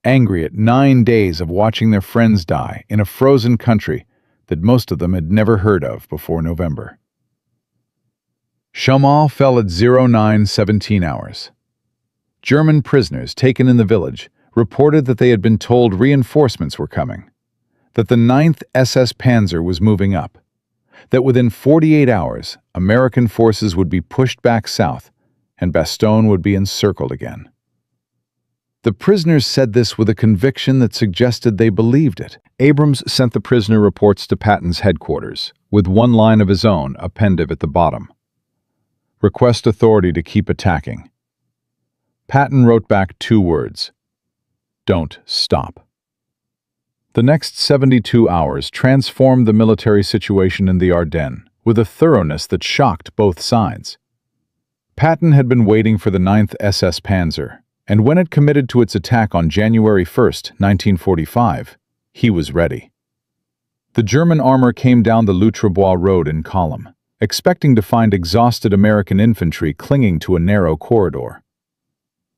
angry at 9 days of watching their friends die in a frozen country that most of them had never heard of before November. Chaumont fell at 09:17 hours. German prisoners taken in the village reported that they had been told reinforcements were coming, that the 9th SS Panzer was moving up, that within 48 hours American forces would be pushed back south and Bastogne would be encircled again. The prisoners said this with a conviction that suggested they believed it. Abrams sent the prisoner reports to Patton's headquarters, with one line of his own appended at the bottom. Request authority to keep attacking. Patton wrote back 2 words: don't stop. The next 72 hours transformed the military situation in the Ardennes with a thoroughness that shocked both sides. Patton had been waiting for the 9th SS Panzer, and when it committed to its attack on January 1, 1945, he was ready. The German armor came down the Loutrebois road in column, expecting to find exhausted American infantry clinging to a narrow corridor.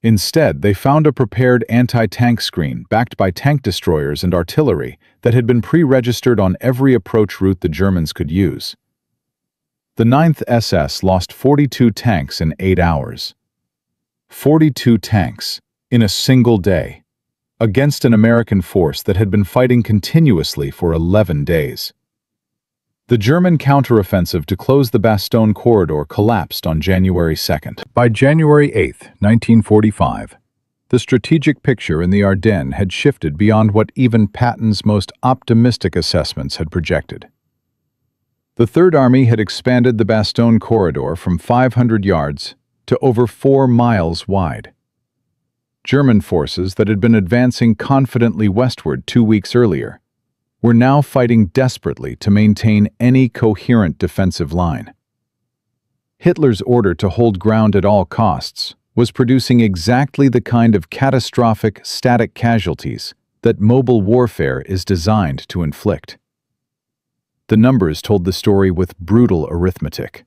Instead, they found a prepared anti-tank screen backed by tank destroyers and artillery that had been pre-registered on every approach route the Germans could use. The 9th SS lost 42 tanks in 8 hours. 42 tanks in a single day, against an American force that had been fighting continuously for 11 days. The German counteroffensive to close the Bastogne corridor collapsed on January 2nd. By January 8, 1945, the strategic picture in the Ardennes had shifted beyond what even Patton's most optimistic assessments had projected. The Third Army had expanded the Bastogne corridor from 500 yards to over 4 miles wide. German forces that had been advancing confidently westward 2 weeks earlier were now fighting desperately to maintain any coherent defensive line. Hitler's order to hold ground at all costs was producing exactly the kind of catastrophic static casualties that mobile warfare is designed to inflict. The numbers told the story with brutal arithmetic.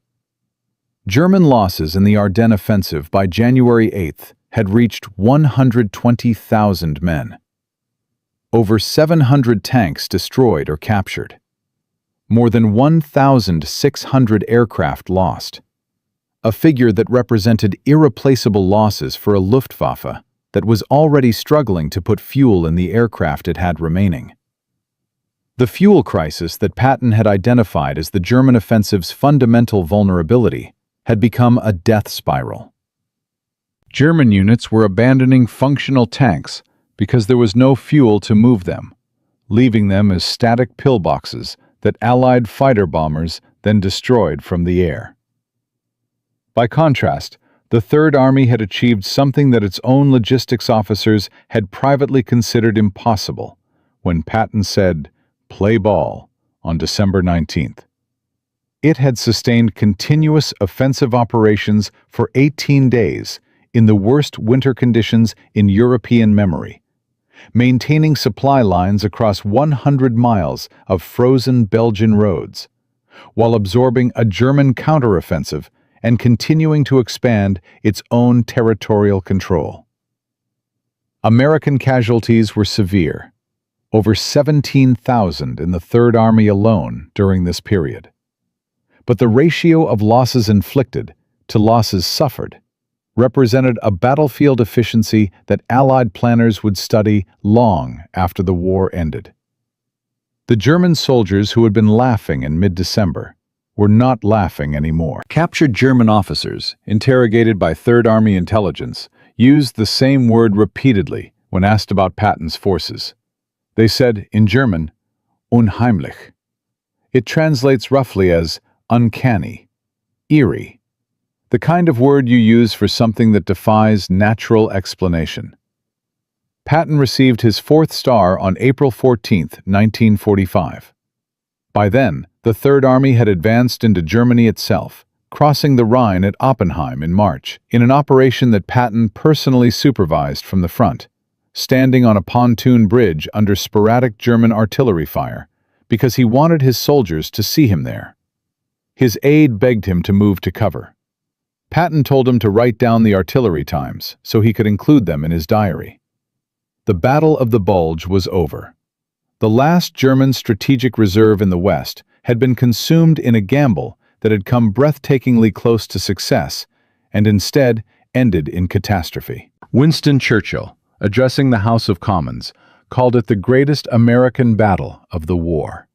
German losses in the Ardennes offensive by January 8th had reached 120,000 men. Over 700 tanks destroyed or captured. More than 1,600 aircraft lost. A figure that represented irreplaceable losses for a Luftwaffe that was already struggling to put fuel in the aircraft it had remaining. The fuel crisis that Patton had identified as the German offensive's fundamental vulnerability had become a death spiral. German units were abandoning functional tanks because there was no fuel to move them, leaving them as static pillboxes that Allied fighter bombers then destroyed from the air. By contrast, the Third Army had achieved something that its own logistics officers had privately considered impossible when Patton said, "Play ball," on December 19th. It had sustained continuous offensive operations for 18 days in the worst winter conditions in European memory, maintaining supply lines across 100 miles of frozen Belgian roads, while absorbing a German counteroffensive and continuing to expand its own territorial control. American casualties were severe, over 17,000 in the Third Army alone during this period. But the ratio of losses inflicted to losses suffered represented a battlefield efficiency that Allied planners would study long after the war ended. The German soldiers who had been laughing in mid-December were not laughing anymore. Captured German officers, interrogated by Third Army intelligence, used the same word repeatedly when asked about Patton's forces. They said, in German, unheimlich. It translates roughly as uncanny, eerie, the kind of word you use for something that defies natural explanation. Patton received his fourth star on April 14, 1945. By then, the Third Army had advanced into Germany itself, crossing the Rhine at Oppenheim in March, in an operation that Patton personally supervised from the front, standing on a pontoon bridge under sporadic German artillery fire, because he wanted his soldiers to see him there. His aide begged him to move to cover. Patton told him to write down the artillery times so he could include them in his diary. The Battle of the Bulge was over. The last German strategic reserve in the West had been consumed in a gamble that had come breathtakingly close to success and instead ended in catastrophe. Winston Churchill, addressing the House of Commons, called it the greatest American battle of the war.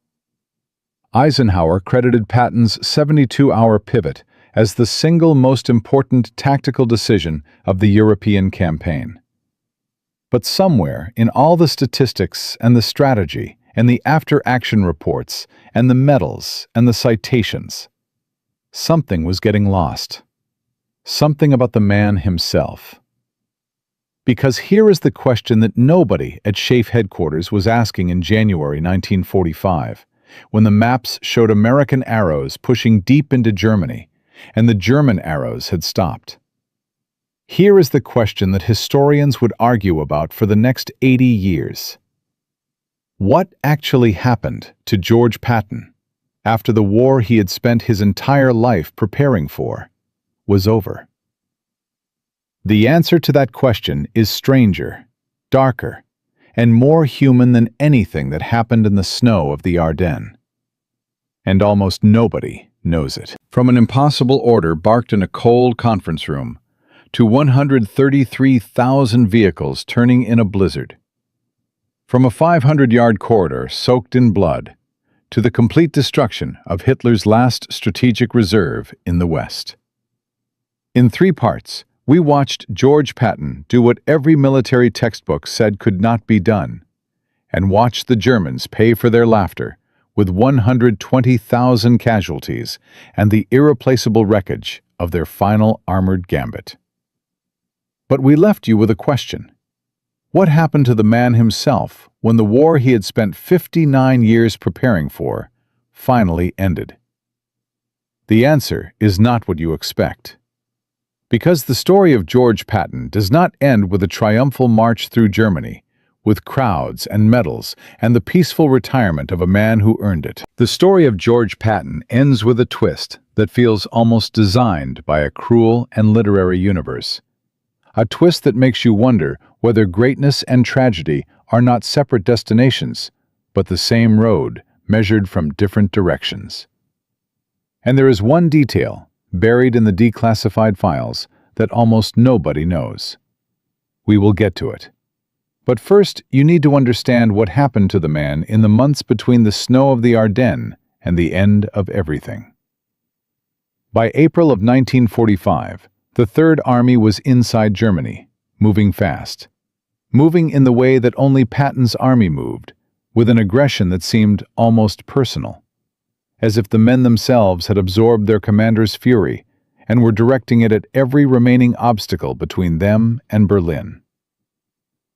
Eisenhower credited Patton's 72-hour pivot as the single most important tactical decision of the European campaign. But somewhere in all the statistics and the strategy and the after-action reports and the medals and the citations, something was getting lost. Something about the man himself. Because here is the question that nobody at SHAEF headquarters was asking in January 1945, when the maps showed American arrows pushing deep into Germany, and the German arrows had stopped. Here is the question that historians would argue about for the next 80 years. What actually happened to George Patton after the war he had spent his entire life preparing for was over? The answer to that question is stranger, darker, and more human than anything that happened in the snow of the Ardennes. And almost nobody knows it. From an impossible order barked in a cold conference room, to 133,000 vehicles turning in a blizzard. From a 500-yard corridor soaked in blood, to the complete destruction of Hitler's last strategic reserve in the West. In 3 parts, we watched George Patton do what every military textbook said could not be done, and watched the Germans pay for their laughter with 120,000 casualties and the irreplaceable wreckage of their final armored gambit. But we left you with a question. What happened to the man himself when the war he had spent 59 years preparing for finally ended? The answer is not what you expect. Because the story of George Patton does not end with a triumphal march through Germany, with crowds and medals and the peaceful retirement of a man who earned it. The story of George Patton ends with a twist that feels almost designed by a cruel and literary universe. A twist that makes you wonder whether greatness and tragedy are not separate destinations, but the same road measured from different directions. And there is one detail, buried in the declassified files, that almost nobody knows. We will get to it. But first, you need to understand what happened to the man in the months between the snow of the Ardennes and the end of everything. By April of 1945, the Third Army was inside Germany, moving fast. Moving in the way that only Patton's army moved, with an aggression that seemed almost personal, as if the men themselves had absorbed their commander's fury and were directing it at every remaining obstacle between them and Berlin.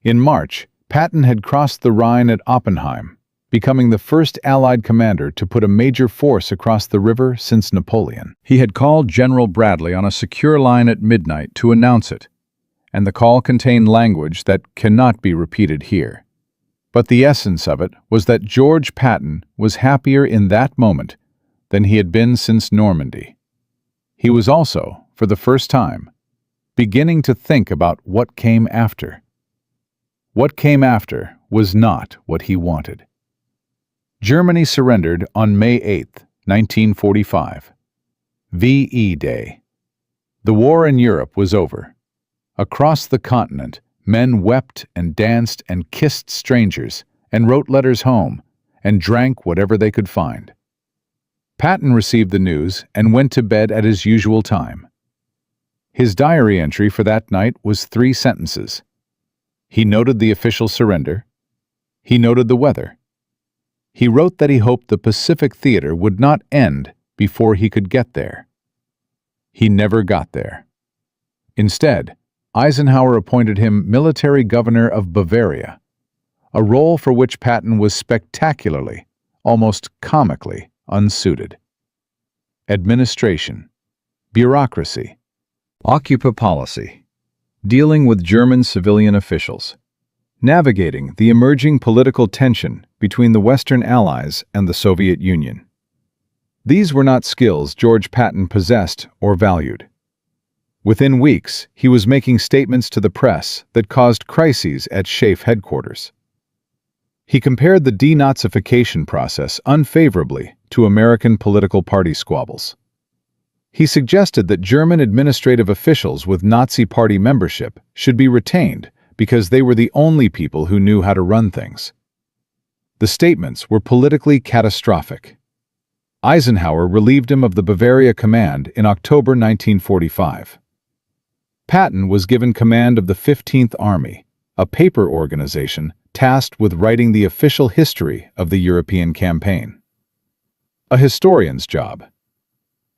In March, Patton had crossed the Rhine at Oppenheim, becoming the first Allied commander to put a major force across the river since Napoleon. He had called General Bradley on a secure line at midnight to announce it, and the call contained language that cannot be repeated here. But the essence of it was that George Patton was happier in that moment than he had been since Normandy. He was also, for the first time, beginning to think about what came after. What came after was not what he wanted. Germany surrendered on May 8, 1945. VE Day. The war in Europe was over. Across the continent, men wept and danced and kissed strangers and wrote letters home and drank whatever they could find. Patton received the news and went to bed at his usual time. His diary entry for that night was 3 sentences. He noted the official surrender. He noted the weather. He wrote that he hoped the Pacific Theater would not end before he could get there. He never got there. Instead, Eisenhower appointed him military governor of Bavaria, a role for which Patton was spectacularly, almost comically, unsuited. Administration, bureaucracy, occupy policy, dealing with German civilian officials, navigating the emerging political tension between the Western Allies and the Soviet Union. These were not skills George Patton possessed or valued. Within weeks, he was making statements to the press that caused crises at SHAEF headquarters. He compared the denazification process unfavorably to American political party squabbles. He suggested that German administrative officials with Nazi Party membership should be retained because they were the only people who knew how to run things. The statements were politically catastrophic. Eisenhower relieved him of the Bavaria command in October 1945. Patton was given command of the 15th Army, a paper organization tasked with writing the official history of the European campaign. A historian's job.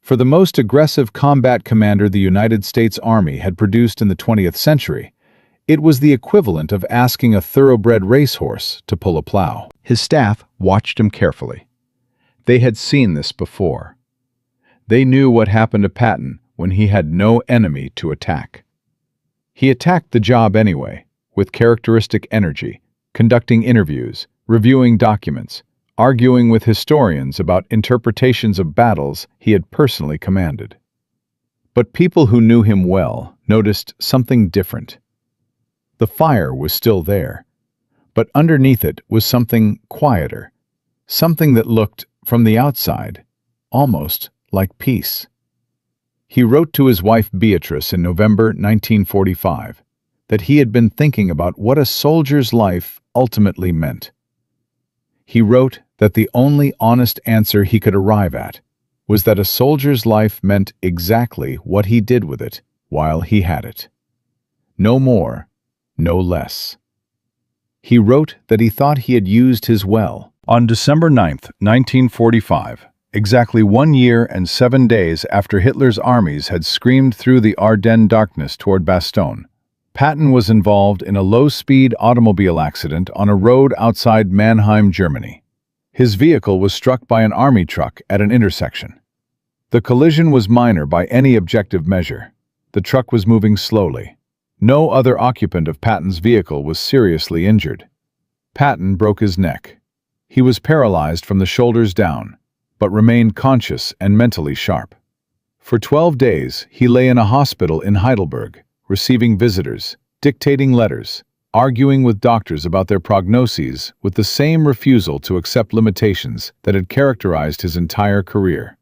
For the most aggressive combat commander the United States Army had produced in the 20th century, it was the equivalent of asking a thoroughbred racehorse to pull a plow. His staff watched him carefully. They had seen this before. They knew what happened to Patton when he had no enemy to attack. He attacked the job anyway, with characteristic energy, conducting interviews, reviewing documents, arguing with historians about interpretations of battles he had personally commanded. But people who knew him well noticed something different. The fire was still there, but underneath it was something quieter, something that looked, from the outside, almost like peace. He wrote to his wife Beatrice in November 1945 that he had been thinking about what a soldier's life ultimately meant. He wrote that the only honest answer he could arrive at was that a soldier's life meant exactly what he did with it while he had it. No more, no less. He wrote that he thought he had used his well. On December 9, 1945, exactly 1 year and 7 days after Hitler's armies had screamed through the Ardennes darkness toward Bastogne, Patton was involved in a low-speed automobile accident on a road outside Mannheim, Germany. His vehicle was struck by an army truck at an intersection. The collision was minor by any objective measure. The truck was moving slowly. No other occupant of Patton's vehicle was seriously injured. Patton broke his neck. He was paralyzed from the shoulders down, but remained conscious and mentally sharp. For 12 days, he lay in a hospital in Heidelberg, receiving visitors, dictating letters, arguing with doctors about their prognoses with the same refusal to accept limitations that had characterized his entire career.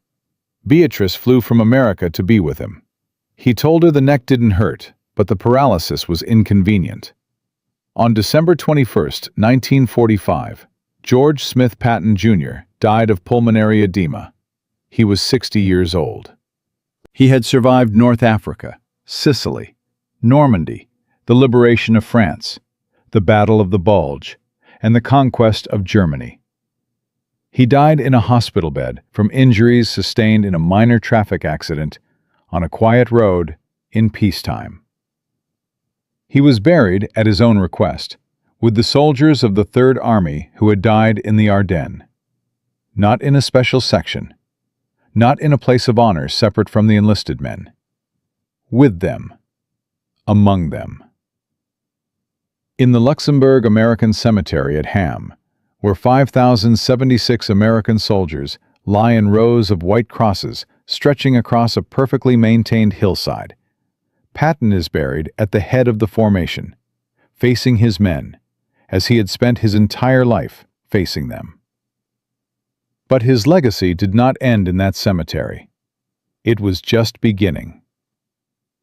Beatrice flew from America to be with him. He told her the neck didn't hurt, but the paralysis was inconvenient. On December 21, 1945, George Smith Patton, Jr. died of pulmonary edema. He was 60 years old. He had survived North Africa, Sicily, Normandy, the liberation of France, the Battle of the Bulge, and the conquest of Germany. He died in a hospital bed from injuries sustained in a minor traffic accident on a quiet road in peacetime. He was buried at his own request, with the soldiers of the Third Army who had died in the Ardennes. Not in a special section, not in a place of honor separate from the enlisted men. With them, among them. In the Luxembourg American Cemetery at Ham, where 5,076 American soldiers lie in rows of white crosses stretching across a perfectly maintained hillside, Patton is buried at the head of the formation, facing his men, as he had spent his entire life facing them. But his legacy did not end in that cemetery. It was just beginning.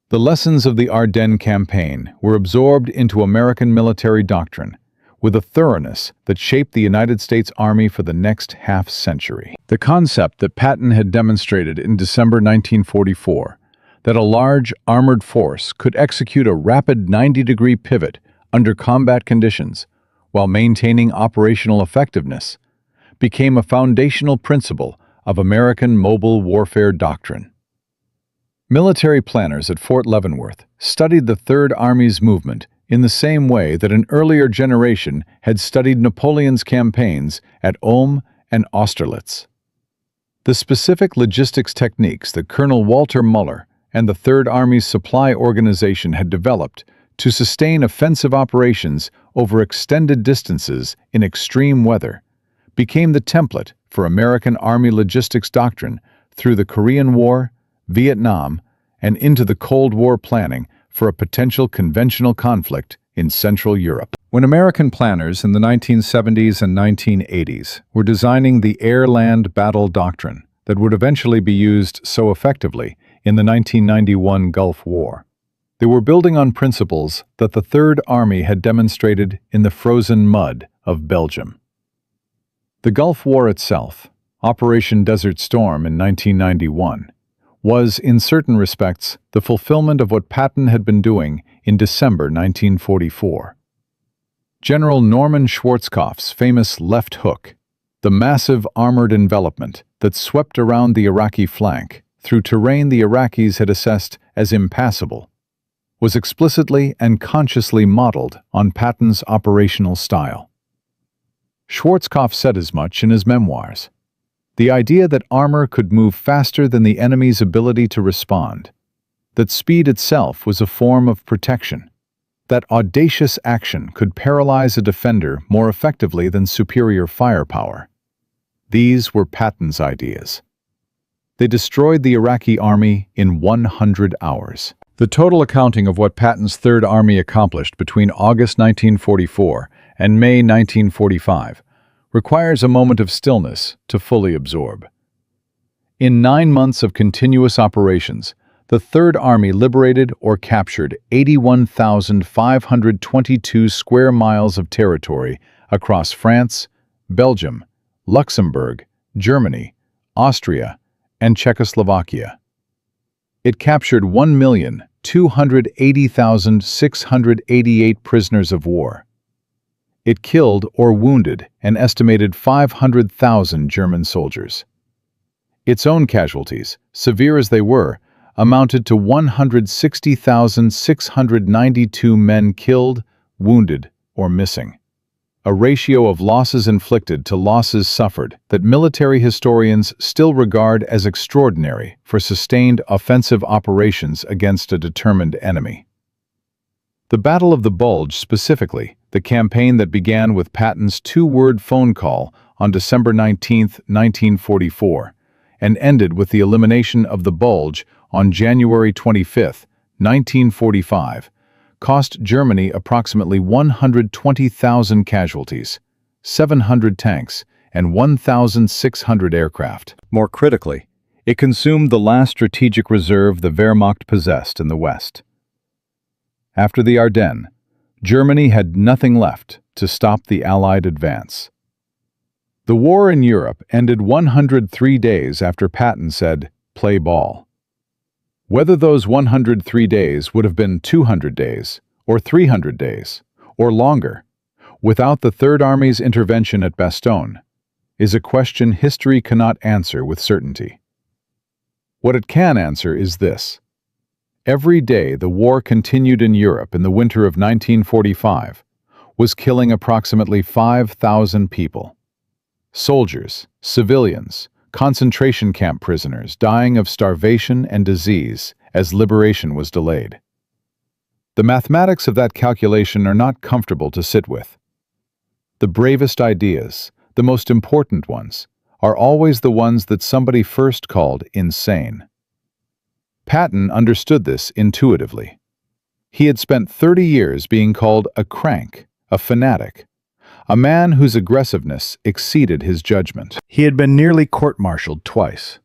The lessons of the Ardennes campaign were absorbed into American military doctrine with a thoroughness that shaped the United States Army for the next half-century. The concept that Patton had demonstrated in December 1944, that a large armored force could execute a rapid 90-degree pivot under combat conditions while maintaining operational effectiveness, became a foundational principle of American mobile warfare doctrine. Military planners at Fort Leavenworth studied the Third Army's movement in the same way that an earlier generation had studied Napoleon's campaigns at Ulm and Austerlitz. The specific logistics techniques that Colonel Walter Muller and the Third Army's supply organization had developed to sustain offensive operations over extended distances in extreme weather became the template for American Army logistics doctrine through the Korean War, Vietnam, and into the Cold War planning for a potential conventional conflict in Central Europe. When American planners in the 1970s and 1980s were designing the air-land battle doctrine that would eventually be used so effectively in the 1991 Gulf War, they were building on principles that the Third Army had demonstrated in the frozen mud of Belgium. The Gulf War itself, Operation Desert Storm in 1991, was, in certain respects, the fulfillment of what Patton had been doing in December 1944. General Norman Schwarzkopf's famous left hook, the massive armored envelopment that swept around the Iraqi flank through terrain the Iraqis had assessed as impassable, was explicitly and consciously modeled on Patton's operational style. Schwarzkopf said as much in his memoirs. The idea that armor could move faster than the enemy's ability to respond, that speed itself was a form of protection, that audacious action could paralyze a defender more effectively than superior firepower. These were Patton's ideas. They destroyed the Iraqi army in 100 hours. The total accounting of what Patton's Third Army accomplished between August 1944 and May 1945 requires a moment of stillness to fully absorb. In 9 months of continuous operations, the Third Army liberated or captured 81,522 square miles of territory across France, Belgium, Luxembourg, Germany, Austria, and Czechoslovakia. It captured 1,280,688 prisoners of war. It killed or wounded an estimated 500,000 German soldiers. Its own casualties, severe as they were, amounted to 160,692 men killed, wounded, or missing. A ratio of losses inflicted to losses suffered that military historians still regard as extraordinary for sustained offensive operations against a determined enemy. The Battle of the Bulge specifically, the campaign that began with Patton's two-word phone call on December 19, 1944, and ended with the elimination of the Bulge on January 25, 1945, cost Germany approximately 120,000 casualties, 700 tanks, and 1,600 aircraft. More critically, it consumed the last strategic reserve the Wehrmacht possessed in the West. After the Ardennes, Germany had nothing left to stop the Allied advance. The war in Europe ended 103 days after Patton said, "Play ball." Whether those 103 days would have been 200 days, or 300 days, or longer, without the Third Army's intervention at Bastogne, is a question history cannot answer with certainty. What it can answer is this. Every day the war continued in Europe in the winter of 1945 was killing approximately 5,000 people. Soldiers, civilians, concentration camp prisoners dying of starvation and disease as liberation was delayed. The mathematics of that calculation are not comfortable to sit with. The bravest ideas, the most important ones, are always the ones that somebody first called insane. Patton understood this intuitively. He had spent 30 years being called a crank, a fanatic, a man whose aggressiveness exceeded his judgment. He had been nearly court-martialed twice,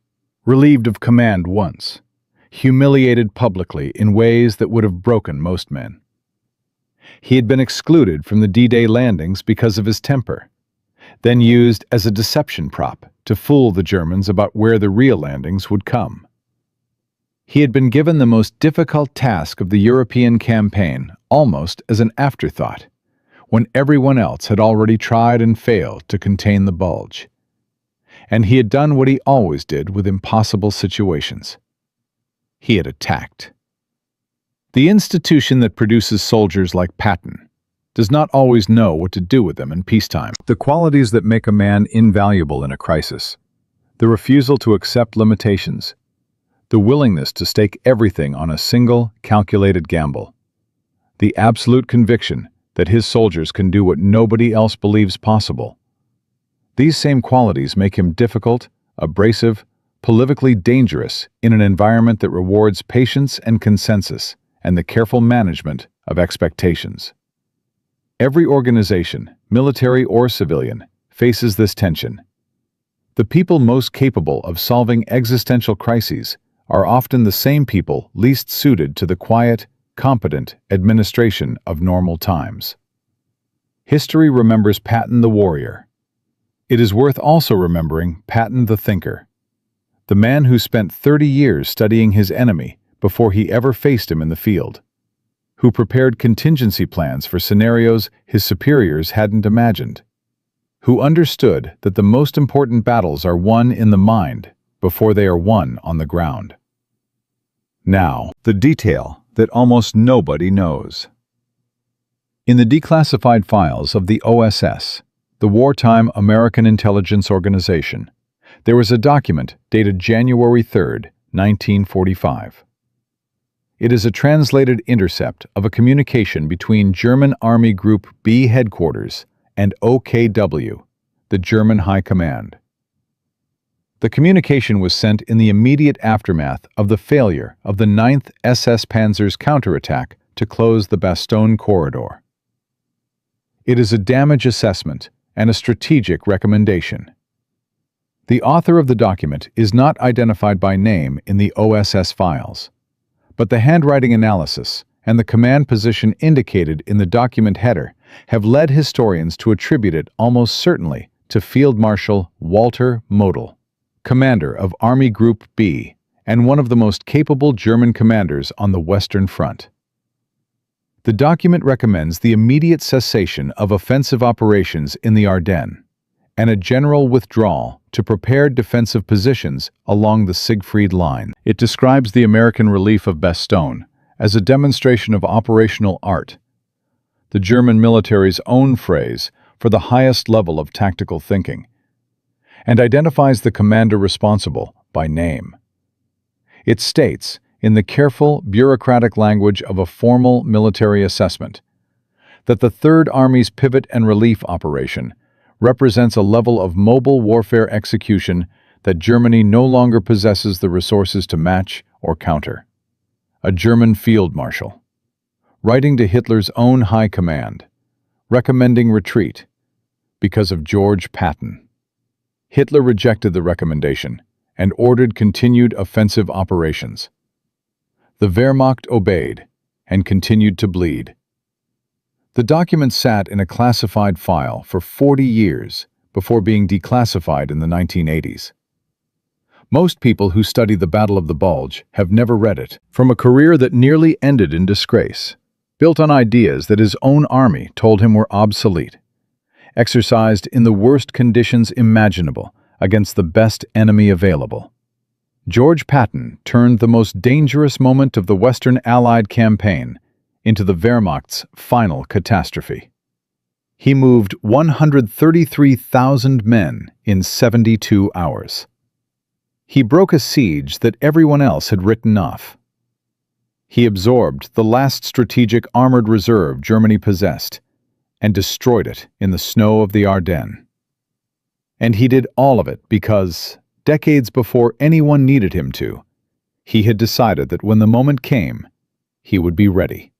relieved of command once, humiliated publicly in ways that would have broken most men. He had been excluded from the D-Day landings because of his temper, then used as a deception prop to fool the Germans about where the real landings would come. He had been given the most difficult task of the European campaign almost as an afterthought, when everyone else had already tried and failed to contain the Bulge. And he had done what he always did with impossible situations. he had attacked. The institution that produces soldiers like Patton does not always know what to do with them in peacetime. The qualities that make a man invaluable in a crisis: the refusal to accept limitations, the willingness to stake everything on a single, calculated gamble, the absolute conviction that his soldiers can do what nobody else believes possible. These same qualities make him difficult, abrasive, politically dangerous in an environment that rewards patience and consensus and the careful management of expectations. Every organization, military or civilian, faces this tension. The people most capable of solving existential crises are often the same people least suited to the quiet, competent administration of normal times. History remembers Patton the warrior. It is worth also remembering Patton the thinker, the man who spent 30 years studying his enemy before he ever faced him in the field, who prepared contingency plans for scenarios his superiors hadn't imagined, who understood that the most important battles are won in the mind before they are won on the ground. Now, the detail that almost nobody knows. In the declassified files of the OSS, the wartime American Intelligence Organization, there was a document dated January 3, 1945. It is a translated intercept of a communication between German Army Group B headquarters and OKW, the German High Command. The communication was sent in the immediate aftermath of the failure of the 9th SS Panzer's counterattack to close the Bastogne corridor. It is a damage assessment and a strategic recommendation. The author of the document is not identified by name in the OSS files, but the handwriting analysis and the command position indicated in the document header have led historians to attribute it almost certainly to Field Marshal Walter Model, commander of Army Group B and one of the most capable German commanders on the Western Front. The document recommends the immediate cessation of offensive operations in the Ardennes and a general withdrawal to prepared defensive positions along the Siegfried Line. It describes the American relief of Bastogne as a demonstration of operational art, the German military's own phrase for the highest level of tactical thinking, and identifies the commander responsible by name. It states, in the careful, bureaucratic language of a formal military assessment, that the Third Army's pivot and relief operation represents a level of mobile warfare execution that Germany no longer possesses the resources to match or counter. A German field marshal, writing to Hitler's own high command, recommending retreat because of George Patton. Hitler rejected the recommendation and ordered continued offensive operations. The Wehrmacht obeyed and continued to bleed. The document sat in a classified file for 40 years before being declassified in the 1980s. Most people who study the Battle of the Bulge have never read it. From a career that nearly ended in disgrace, built on ideas that his own army told him were obsolete, exercised in the worst conditions imaginable against the best enemy available, George Patton turned the most dangerous moment of the Western Allied campaign into the Wehrmacht's final catastrophe. He moved 133,000 men in 72 hours. He broke a siege that everyone else had written off. He absorbed the last strategic armored reserve Germany possessed and destroyed it in the snow of the Ardennes. And he did all of it because, decades before anyone needed him to, he had decided that when the moment came, he would be ready.